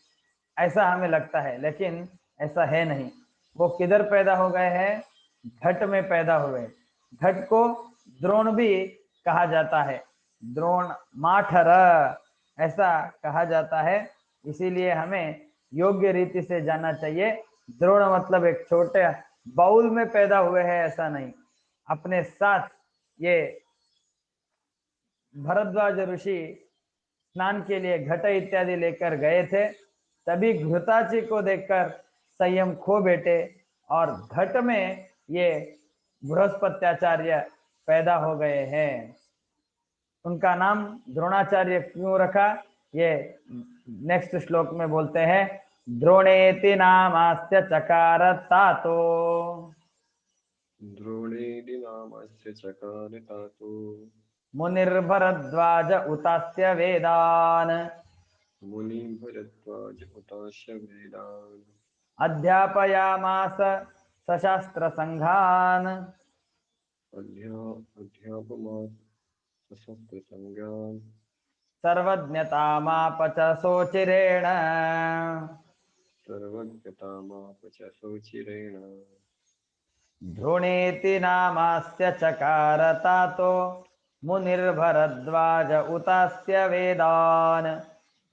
ऐसा हमें लगता है, लेकिन ऐसा है नहीं। वो किधर पैदा हो गए हैं? घट में पैदा हुए। घट को द्रोण भी कहा जाता है, द्रोण माठर ऐसा कहा जाता है। इसीलिए हमें योग्य रीति से जानना चाहिए, द्रोण मतलब एक छोटे बाउल में पैदा हुए हैं ऐसा नहीं। अपने साथ ये भरद्वाज ऋषि स्नान के लिए घट इत्यादि लेकर गए थे, तभी घृताची को देखकर संयम खो बैठे और घट में ये बृहस्पत्याचार्य पैदा हो गए हैं। उनका नाम द्रोणाचार्य क्यों रखा, ये नेक्स्ट श्लोक में बोलते हैं। द्रोणेति नामास्य चकार तातो, द्रोणेति नामस्य चकार तातो, मुनिर्भरद्वाज उतास्य वेदान्, मुनिर्भरद्वाज उतास्य वेदान्, अध्यापयामास सशास्त्र संघान्, अध्यापमास सशस्त्र संज्ञान्, सर्वज्ञतामाप च सोचिरेण, सर्वज्ञतामाप च सोचिरेण, द्रोणेति नामास्य चकार तातो, मुनिर्भरद्वाज उतास्य वेदान्,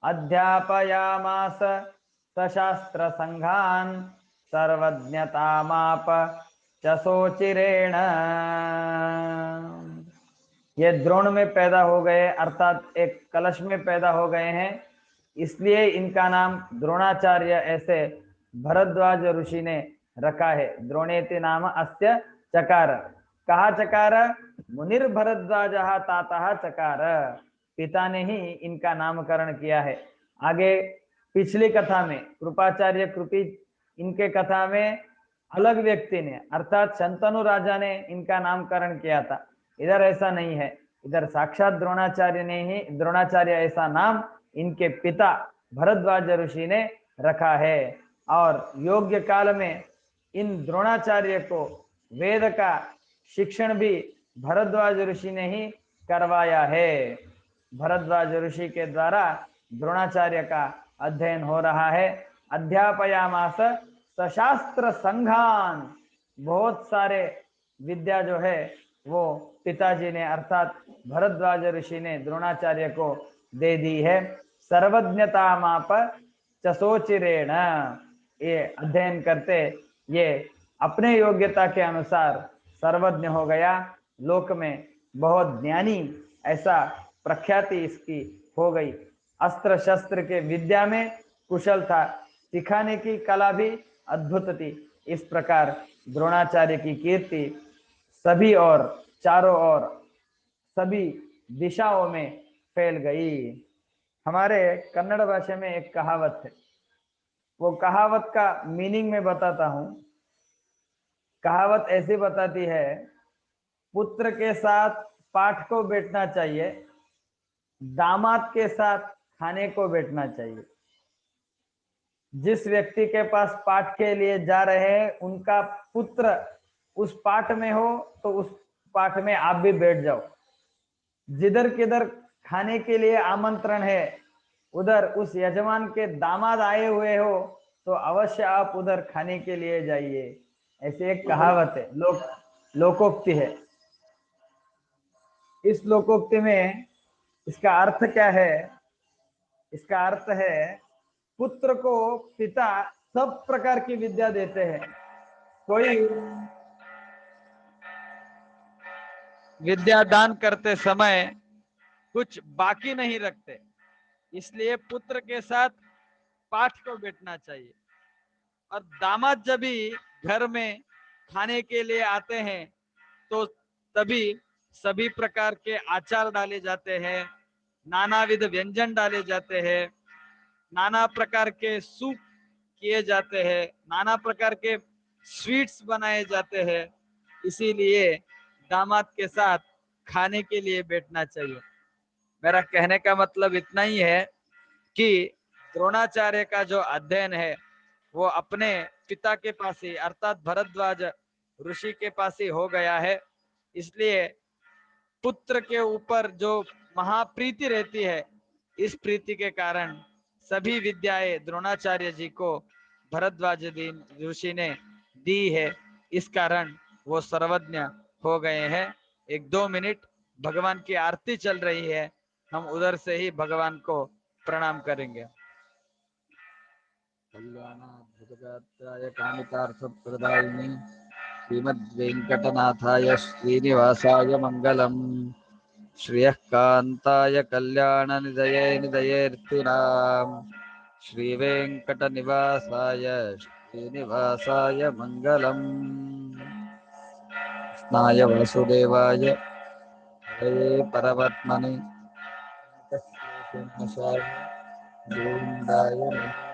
अध्यापयामास सशास्त्र संघान्, सर्वज्ञतामाप च सोचिरेण। ये द्रोण में पैदा हो गए, अर्थात एक कलश में पैदा हो गए हैं, इसलिए इनका नाम द्रोणाचार्य ऐसे भरद्वाज ऋषि ने रखा है। द्रोणेति नाम अस्य चकार, कहा चकार? मुनिर भरद्वाज ताता चकार, पिता ने ही इनका नामकरण किया है। आगे पिछली कथा में कृपाचार्य कृपी, इनके कथा में अलग व्यक्ति ने अर्थात शंतनु राजा ने इनका नामकरण किया था। इधर ऐसा नहीं है, इधर साक्षात द्रोणाचार्य ने ही, द्रोणाचार्य ऐसा नाम इनके पिता भरद्वाज ऋषि ने रखा है। और योग्य काल में इन द्रोणाचार्य को वेद का शिक्षण भी भरद्वाज ऋषि ने ही करवाया है। भरद्वाज ऋषि के द्वारा द्रोणाचार्य का अध्ययन हो रहा है। अध्यापयामास सशास्त्र संघान, बहुत सारे विद्या जो है वो पिताजी ने अर्थात भरद्वाज ऋषि ने द्रोणाचार्य को दे दी है। सर्वज्ञता माप चसोचिरेण, ये अध्ययन करते ये अपने योग्यता के अनुसार सर्वज्ञ हो गया, लोक में बहुत ज्ञानी ऐसा प्रख्याति इसकी हो गई। अस्त्र शस्त्र के विद्या में कुशल था, सिखाने की कला भी अद्भुत थी। इस प्रकार द्रोणाचार्य की कीर्ति सभी और चारों ओर सभी दिशाओं में फैल गई। हमारे कन्नड़ भाषा में एक कहावत है, वो कहावत का मीनिंग में बताता हूं। कहावत ऐसी बताती है, पुत्र के साथ पाठ को बैठना चाहिए, दामाद के साथ खाने को बैठना चाहिए। जिस व्यक्ति के पास पाठ के लिए जा रहे हैं उनका पुत्र उस पाठ में हो तो उस पाठ में आप भी बैठ जाओ। जिधर किधर खाने के लिए आमंत्रण है उधर उस यजमान के दामाद आए हुए हो तो अवश्य आप उधर खाने के लिए जाइए। ऐसे एक कहावत है, लोकोक्ति है। इस लोकोक्ति में इसका अर्थ क्या है? इसका अर्थ है, पुत्र को पिता सब प्रकार की विद्या देते हैं, कोई विद्या दान करते समय कुछ बाकी नहीं रखते। इसलिए पुत्र के साथ पाठ को बैठना चाहिए। और दामाद जब भी घर में खाने के लिए आते हैं तो तभी सभी प्रकार के आचार डाले जाते हैं, नानाविध व्यंजन डाले जाते हैं, नाना प्रकार के सूप किए जाते हैं, नाना प्रकार के स्वीट्स बनाए जाते हैं। इसीलिए दामाद के साथ खाने के लिए बैठना चाहिए। मेरा कहने का मतलब इतना ही है कि द्रोणाचार्य का जो अध्ययन है वो अपने पिता के पास ही अर्थात भरद्वाज ऋषि के पास ही हो गया है। इसलिए पुत्र के ऊपर जो महाप्रीति रहती है, इस प्रीति के कारण सभी विद्याएं द्रोणाचार्य जी को भरद्वाज ऋषि ने दी है। इस कारण वो सर्वज्ञ हो गए हैं। 1-2 मिनट भगवान की आरती चल रही है, हम उधर से ही भगवान को प्रणाम करेंगे। कल्याणाद्भुतगात्राय कामितार्थप्रदायिने श्रीमद्वेंकटनाथाय श्रीनिवासाय मंगलम्। श्रियः कान्ताय कल्याणनिधये निधयेऽर्थिनाम् श्रीवेंकटनिवासाय श्रीनिवासाय मंगलम्। कृष्णाय वासुदेवाय हरये परमात्मने कृष्णाय गोविन्दाय नमः।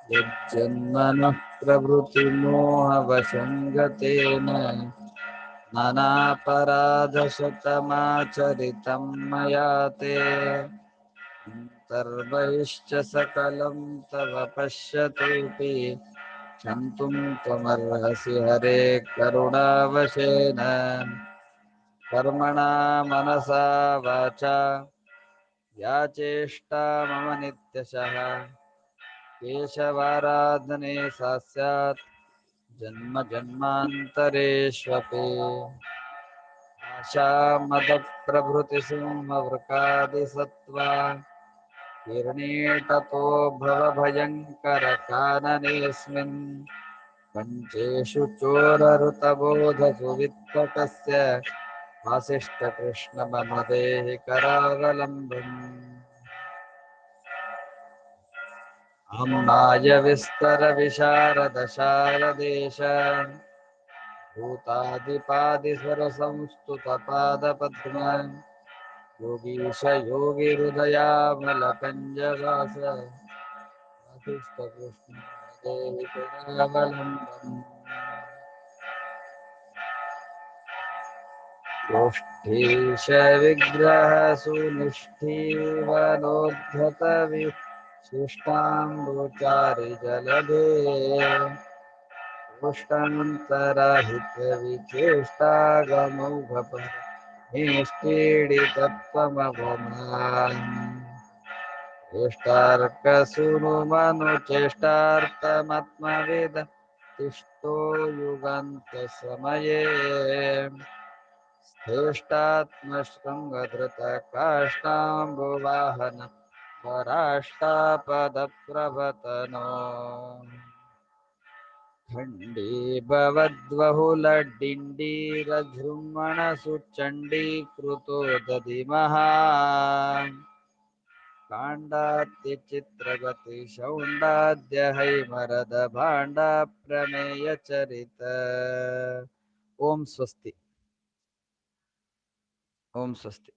यज्जन्मनः प्रवृत्तिमोहवशं गतेन नानापराधशतमाचरितं मया ते सर्वैश्च सकलं तव पश्यतोऽपि क्षन्तुं त्वमर्हसि हरे करुणावशेन। कर्मणा मनसा वाचा या चेष्टा मम नित्यशः केशवाराधने सा स्यात् जन्म जन्मान्तरेष्वपि। आशामदप्रभृतिसिंहवृकादिसत्त्वा निर्णीटतो भवभयङ्करकाननेऽस्मिन् पञ्चेषु चोरऋतबोधसुवित्तकस्य वासिष्ठकृष्णमनुदेहि करावलम्बम्। अम्नाय विस्तरविशारदशारदेश भूतादिपादिस्वरसंस्तुतपादपद्म योगीश योगिहृदयामलकञ्जवास वासिष्ठकृष्णदेहि करावलम्बम्। गोष्ठीश विग्रह सुनिष्ठीवनोद्धतविशिष्टाम्बुचारि जलधे पुष्टान्तरहित विचेष्टागमौघपर निष्पीडितत्वमवमान् चेष्टार्कसूनुमनुचेष्टार्थमात्मवेद तिष्ठो युगान्तसमये श्रेष्ठात्मशृङ्गधृतकाष्ठाम्बुवाहन पराष्टापदप्रवतनो खण्डी भवद्बहुलडिण्डीरजृम्भणसुचण्डीकृतो दधिमः काण्डात्यचित्रगति शौण्डाद्य हैमरद भाण्डा प्रमेय चरित। ओम स्वस्ति। ओम स्वस्ति।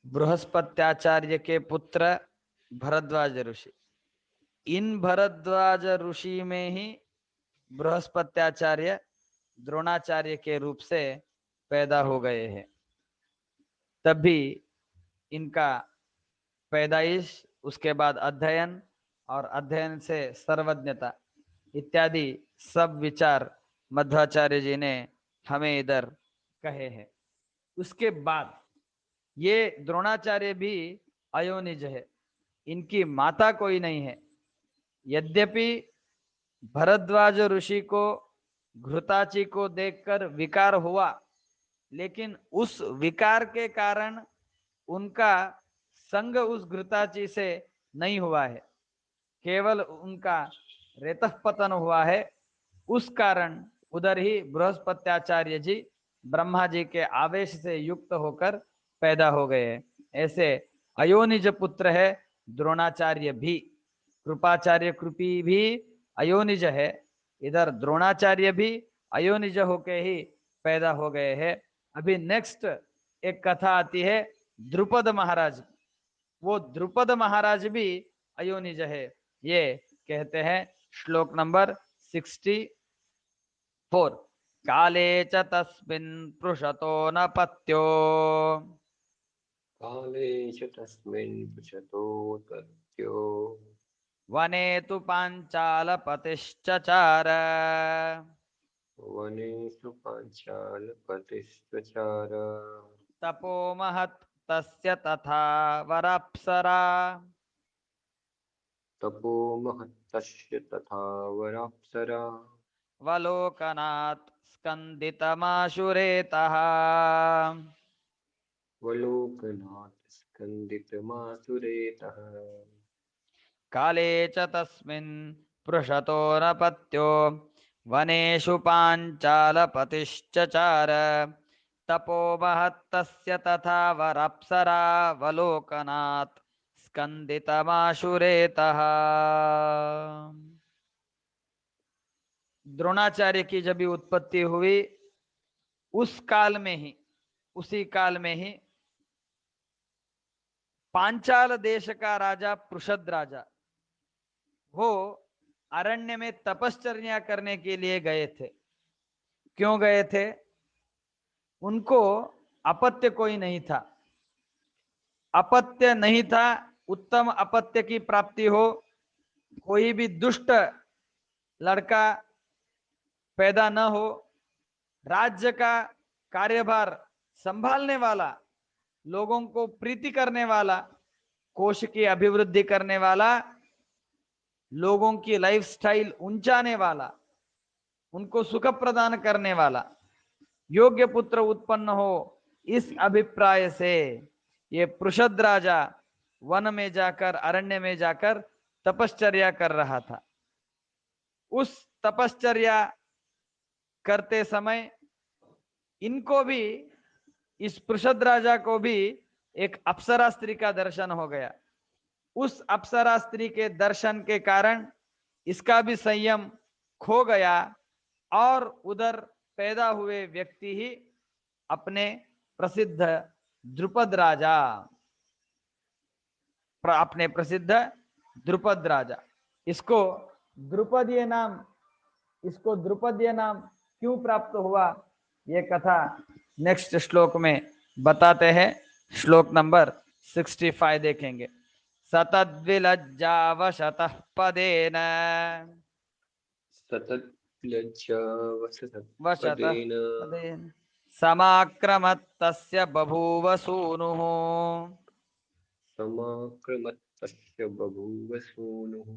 बृहस्पत्याचार्य के पुत्र भरद्वाज ऋषि। इन भरद्वाज ऋषि में ही बृहस्पत्याचार्य द्रोणाचार्य के रूप से पैदा हो गए हैं। तभी इनका पैदाइश, उसके बाद अध्ययन और अध्ययन से सर्वज्ञता इत्यादि सब विचार मध्वाचार्य जी ने हमें इधर कहे हैं। उसके बाद ये द्रोणाचार्य भी अयोनिज है, इनकी माता कोई नहीं है। यद्यपि भरद्वाज ऋषि को घृताची को देखकर विकार हुआ, लेकिन उस विकार के कारण उनका संग उस घृताची से नहीं हुआ है, केवल उनका रेतः पतन हुआ है। उस कारण उधर ही बृहस्पत्याचार्य जी ब्रह्मा जी के आवेश से युक्त होकर पैदा हो गए हैं। ऐसे अयोनिज पुत्र है द्रोणाचार्य भी। कृपाचार्य कृपी भी अयोनिज है, इधर द्रोणाचार्य भी अयोनिज होके ही पैदा हो गए हैं। अभी नेक्स्ट एक कथा आती है द्रुपद महाराज। वो द्रुपद महाराज भी अयोनिज है, ये कहते हैं श्लोक नंबर 64। काले च तस्मिन् पृषतो न पत्यो काले च तस्मिन् पृषतो तथ्यो वने तु पाञ्चालपतिश्चचार वनेषु पाञ्चालपतिश्चचार तपो महत् तस्य तथा वराप्सरा तपो महत्तस्य तथा वराप्सरा वलोकनात् स्कन्दितमाशुरेतः वलोकनाथ स्कन्दितमासुरेतः काले च तस्मिन् पृषतो न पत्यो वनेषु पाञ्चालपतिश्चचार तपो महत्तस्य तथा वराप्सरा वलोकनात् स्कन्दितमाशुरेतः। द्रोणाचार्य की जब उत्पत्ति हुई, उस काल में ही, उसी काल में ही पांचाल देश का राजा पृषद राजा, वो अरण्य में तपश्चर्या करने के लिए गए थे। क्यों गए थे? उनको अपत्य कोई नहीं था। अपत्य नहीं था, उत्तम अपत्य की प्राप्ति हो, कोई भी दुष्ट लड़का पैदा न हो, राज्य का कार्यभार संभालने वाला, लोगों को प्रीति करने वाला, कोश की अभिवृद्धि करने वाला, लोगों की लाइफस्टाइल ऊंचाने वाला, उनको सुख प्रदान करने वाला योग्य पुत्र उत्पन्न हो, इस अभिप्राय से ये पृषद राजा वन में जाकर, अरण्य में जाकर तपश्चर्या कर रहा था। उस तपश्चर्या करते समय इनको भी, इस पृषद राजा को भी एक अप्सरा स्त्री का दर्शन हो गया। उस अप्सरा स्त्री के दर्शन के कारण इसका भी संयम खो गया और उधर पैदा हुए व्यक्ति ही अपने प्रसिद्ध द्रुपद राजा, अपने प्रसिद्ध द्रुपद राजा, इसको द्रुपदीय नाम, इसको द्रुपदीय नाम क्यों प्राप्त हुआ, ये कथा नेक्स्ट श्लोक में बताते हैं। श्लोक नंबर 65 देखेंगे। सतद्विलज्जावशतः पदेन सततलज्जावसतः वशतः पदेन पदेन समाक्रमत्तस्य बभूव सूनुः समाक्रमत्तस्य बभूव सूनुः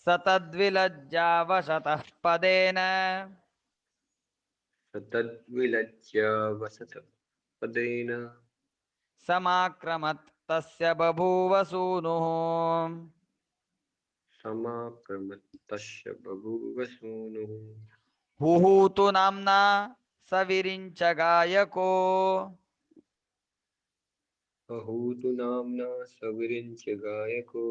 सतद्विलज्जावशतः पदेन सतद्विलज्य वसत पदेन समाक्रमत् तस्य बभूव सूनुः। समाक्रमत्तस्य बभूव सूनुः। हुहूतु नाम्ना सविरिञ्च गायको। अहूतु नाम्ना सविरिञ्च गायको।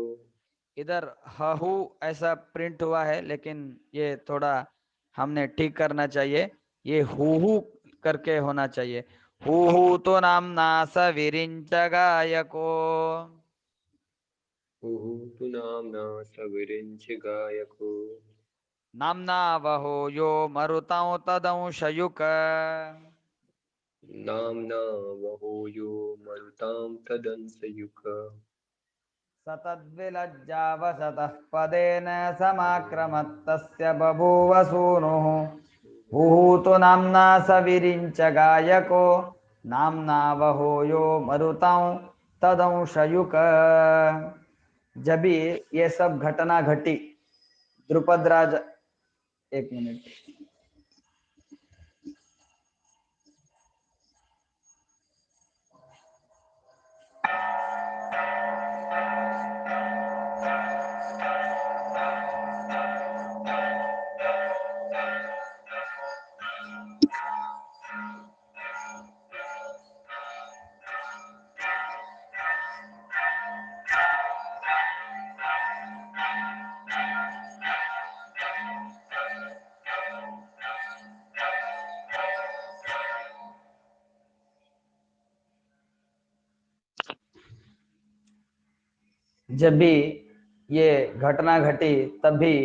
इधर हहू ऐसा प्रिंट हुआ है, लेकिन ये थोड़ा हमने ठीक करना चाहिए, ये हूहू करके होना चाहिए। हूहू तो नामना सविरिंच गायको। अहूतु नाम्ना सविरिञ्च गायको। नामना वहो यो मरुतां तदंशयुक। नाम्ना वहोयो मरुतां तदंसयुक। सतद्विलज्जावसतः पदेन समाक्रमत्तस्य बभूव सूनुः। हुहूतु नाम्ना सविरिञ्च गायको। नाम्ना वहो यो मरुतां तदंशयुक। जब ये सब घटना घटी, द्रुपद राज, एक मिनट, जब भी ये घटना घटी तभी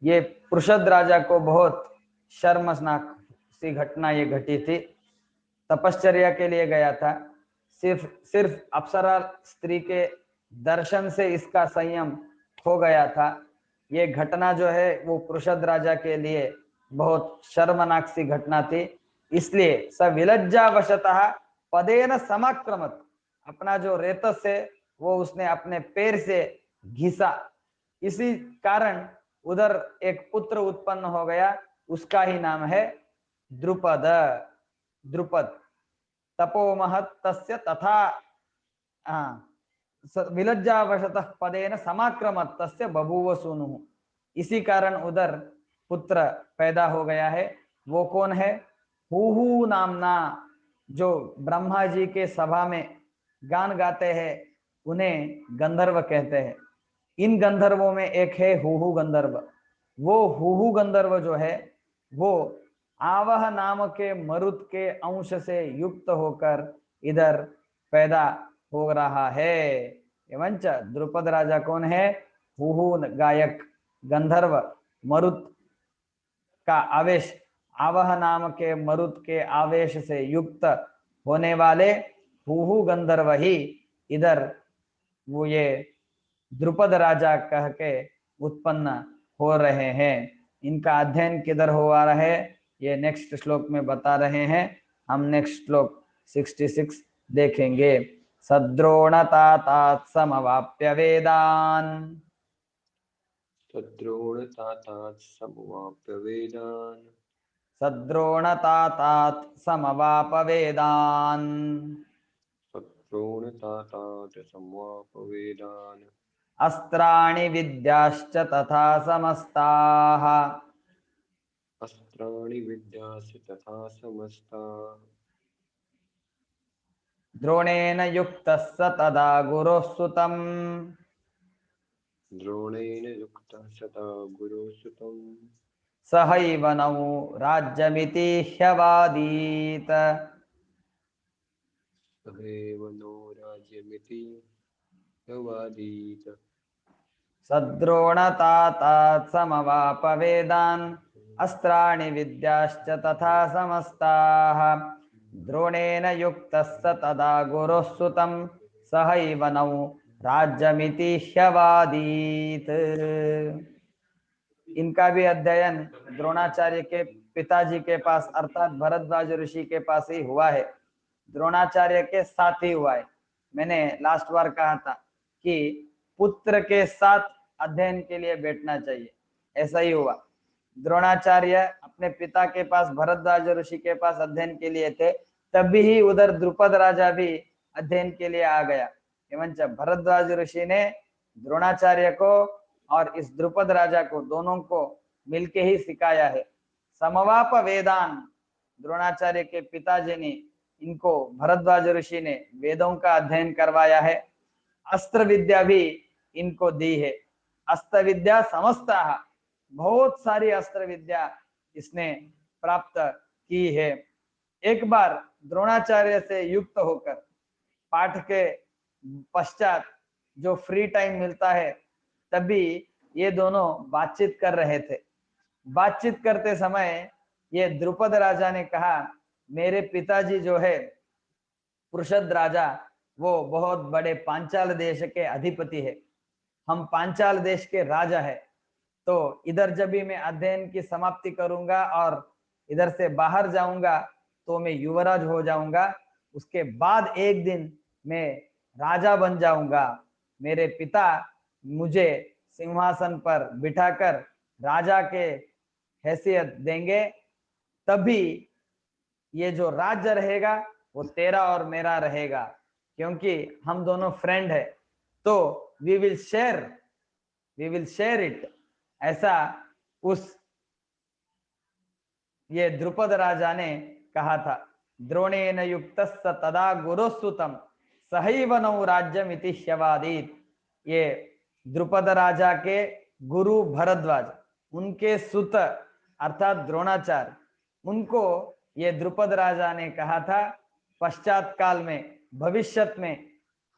ये पृषद राजा को बहुत शर्मनाक सी घटना ये घटी थी। तपश्चर्या के लिए गया था, सिर्फ सिर्फ अप्सरा स्त्री के दर्शन से इसका संयम खो गया था। ये घटना जो है वो पृषद राजा के लिए बहुत शर्मनाक सी घटना थी। इसलिए स विलज्जावशतः पदेन समाक्रमत, अपना जो रेतस है वो उसने अपने पैर से घिसा। इसी कारण उधर एक पुत्र उत्पन्न हो गया, उसका ही नाम है द्रुपद। द्रुपद तपोमहत् तस्य तथा विलज्जावशतः पदेन समाक्रमत् तस्य बभूव सूनुः। इसी कारण उधर पुत्र पैदा हो गया है। वो कौन है? हुहू नामना, जो ब्रह्मा जी के सभा में गान गाते हैं उन्हें गंधर्व कहते हैं। इन गंधर्वों में एक है हुहू गंधर्व। वो हुहू गंधर्व जो है वो आवह नाम के मरुत के अंश से युक्त होकर इधर पैदा हो रहा है। एवंच द्रुपद राजा कौन है? हुहू गायक गंधर्व, मरुत का आवेश, आवह नाम के मरुत के आवेश से युक्त होने वाले हुहू गंधर्व ही इधर वो ये द्रुपद राजा कह के उत्पन्न हो रहे हैं। इनका अध्ययन किधर हो रहा है ये नेक्स्ट श्लोक में बता रहे हैं। हम नेक्स्ट श्लोक 66 देखेंगे। सद्रोणतातात् समवाप्य वेदान्। तद्रोणतातात् समवाप्य वेदान्। सद्रोणतातात् समवाप वेदान्। तद्रोणतातात् समवाप वेदान्। अस्त्राणि विद्याश्च तथा समस्ताः। अस्त्राणि विद्याश्च तथा समस्ताः। द्रोणेन युक्तः स तदा गुरोः सुतम्। द्रोणेन युक्तः सदा गुरुसुतं। सहैव नौ राज्यमिति ह्यवादीत्। सहेव नो राज्यमिति ह्यवादीत्। सद्रोणतातात् समवाप वेदान्। अस्त्राणि विद्याश्च तथा समस्ताः। द्रोणेन युक्तः स तदा गुरोः सुतं। सहैव नौ राज्यमिति ह्यवादीत्। इनका भी अध्ययन द्रोणाचार्य के पिताजी के पास अर्थात भरद्वाज ऋषि के पास ही हुआ है। द्रोणाचार्य के साथ ही हुआ है। मैंने लास्ट बार कहा था कि पुत्र के साथ अध्ययन के लिए बैठना चाहिए। ऐसा ही हुआ। द्रोणाचार्य अपने पिता के पास, भरद्वाज ऋषि के पास अध्ययन के लिए थे, तभी ही उधर द्रुपद राजा भी अध्ययन के लिए आ गया। एवं भरद्वाज ऋषि ने द्रोणाचार्य को और इस द्रुपद राजा को, दोनों को मिलके ही सिखाया है। समवाप वेदान, द्रोणाचार्य के पिताजी ने इनको, भरद्वाज ऋषि ने वेदों का अध्ययन करवाया है। अस्त्र विद्या भी इनको दी है। अस्त्र विद्या समस्ता, बहुत सारी अस्त्र विद्या इसने प्राप्त की है। एक बार द्रोणाचार्य से युक्त होकर पाठ के पश्चात जो फ्री टाइम मिलता है, तभी ये दोनों बातचीत कर रहे थे। बातचीत करते समय ये द्रुपद राजा ने कहा, मेरे पिताजी जो है पृषद राजा, वो बहुत बड़े पांचाल देश के अधिपति है, हम पांचाल देश के राजा है। तो इधर जब भी मैं अध्ययन की समाप्ति करूंगा और इधर से बाहर जाऊंगा तो मैं युवराज हो जाऊंगा, उसके बाद एक दिन मैं राजा बन जाऊंगा। मेरे पिता मुझे सिंहासन पर बिठाकर राजा के हैसियत देंगे, तभी ये जो राज्य रहेगा वो तेरा और मेरा रहेगा, क्योंकि हम दोनों फ्रेंड है, तो वी विल शेयर इट। ऐसा उस ये द्रुपद राजा ने कहा था। द्रोणेन युक्तस्स तदा गुरुस्तुतम सहैव नौ राज्यम इति ह्यवादीत। ये द्रुपद राजा के गुरु भरद्वाज, उनके सुत अर्थात द्रोणाचार्य, उनको ये द्रुपद राजा ने कहा था, पश्चात काल में, भविष्यत में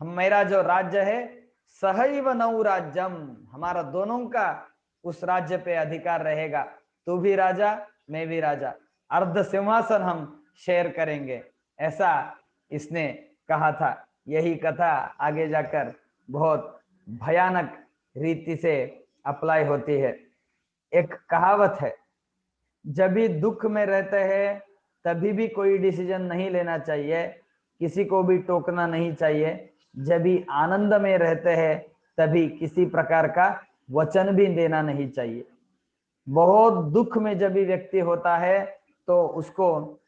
हम, मेरा जो राज्य है, सहैव नौ राज्यम, हमारा दोनों का उस राज्य पे अधिकार रहेगा। तू भी राजा, मैं भी राजा, अर्ध सिंहासन हम शेयर करेंगे, ऐसा इसने कहा था। यही कथा आगे जाकर बहुत भयानक रीति से अप्लाई होती है। एक कहावत है, जब भी दुख में रहते हैं तभी भी कोई डिसीजन नहीं लेना चाहिए, किसी को भी टोकना नहीं चाहिए। जब भी आनंद में रहते हैं तभी किसी प्रकार का वचन भी देना नहीं चाहिए। बहुत दुख में जब भी व्यक्ति होता है तो उसको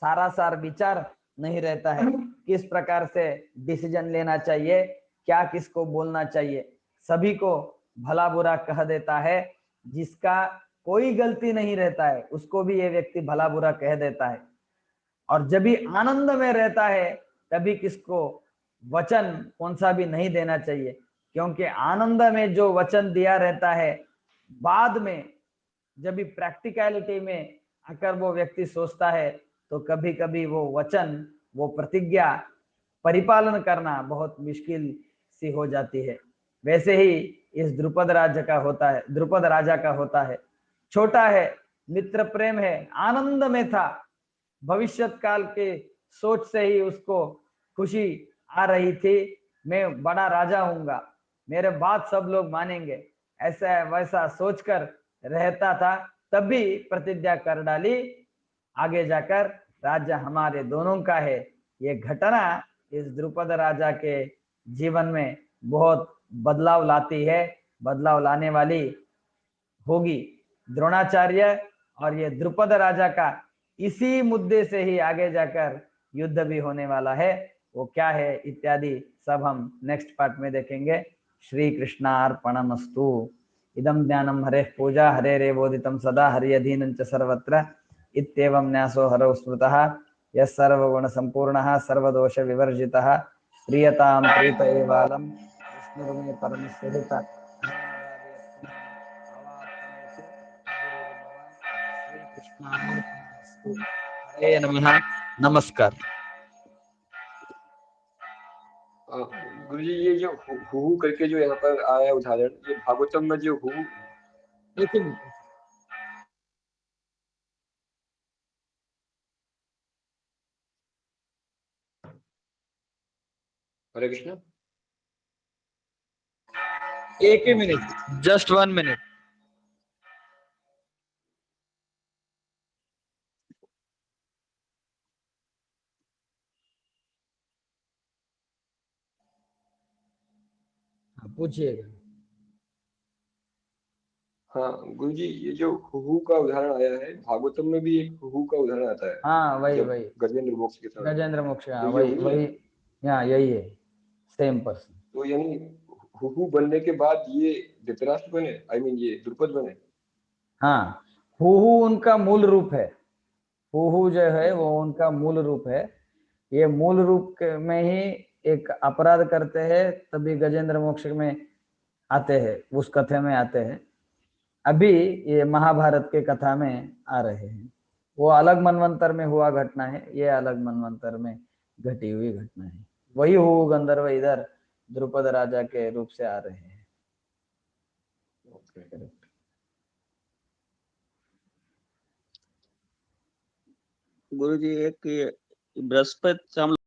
सारा सार विचार नहीं रहता है, किस प्रकार से डिसीजन लेना चाहिए, क्या किसको बोलना चाहिए, सभी को भला बुरा कह देता है। जिसका कोई गलती नहीं रहता है उसको भी ये व्यक्ति भला बुरा कह देता है। और जब भी आनंद में रहता है तभी किसको वचन कौन सा भी नहीं देना चाहिए, क्योंकि आनंद में जो वचन दिया रहता है, बाद में जब भी प्रैक्टिकलिटी में आकर वो व्यक्ति सोचता है तो कभी कभी वो वचन, वो प्रतिज्ञा परिपालन करना बहुत मुश्किल सी हो जाती है। वैसे ही इस द्रुपद राज्य का होता है, द्रुपद राजा का होता है। छोटा है, मित्र प्रेम है, आनंद में था, भविष्यत काल के सोच से ही उसको खुशी आ रही थी, मैं बड़ा राजा हूंगा, मेरे बात सब लोग मानेंगे, ऐसा वैसा सोचकर रहता था। तभी प्रतिज्ञा कर डाली, आगे जाकर राज्य हमारे दोनों का है। ये घटना इस द्रुपद राजा के जीवन में बहुत बदलाव लाती है, बदलाव लाने वाली होगी। द्रोणाचार्य और ये द्रुपद राजा का इसी मुद्दे से ही आगे जाकर युद्ध भी होने वाला है। वो क्या है इत्यादि सब हम नेक्स्ट पार्ट में देखेंगे। श्री कृष्णार्पणमस्तु। इदं ज्ञानम हरे पूजा हरे रेवोदितं सदा हरियधीनं च सर्वत्र इत्येवं न्यासो हरौ स्मृतः यः सर्वगुण संपूर्णः सर्वदोष विवर्जितः प्रियतां प्रीत एवालं विष्णुर्मे परमस्वरूपः हरे नमः। नमस्कार। गुरु जी, ये जो हु करके जो यहाँ पर आया है उदाहरण, ये भागवतम में जो हु, लेकिन हरे कृष्ण, एक ही मिनट, जस्ट 1 मिनट। हाँ, पूछिएगा। हाँ गुरुजी, ये जो हुहू का उदाहरण आया है भागवतम में भी, एक हुहू का उदाहरण आता है हाँ वही जब वही, गजेंद्र मोक्ष के समय। गजेंद्र मोक्ष, हाँ तो ये वही वही है। वही, हाँ यही है, सेम पर्सन। तो यानी हुहू बनने के बाद ये धृतराष्ट्र बने, आई मीन ये द्रुपद बने। हाँ, हुहू उनका मूल रूप है, हुहू जो है वो हम्म, उनका मूल रूप है। ये मूल रूप में ही एक अपराध करते हैं, तभी गजेंद्र मोक्ष में आते हैं, उस कथा में आते हैं। अभी ये महाभारत के कथा में आ रहे हैं। वो अलग मनवंतर में हुआ घटना है, ये अलग मनवंतर में घटी हुई घटना है। वही हुहू गंधर्व इधर द्रुपद राजा के रूप से आ रहे हैं। ओके। गुरु जी, एक ये बृहस्पति हम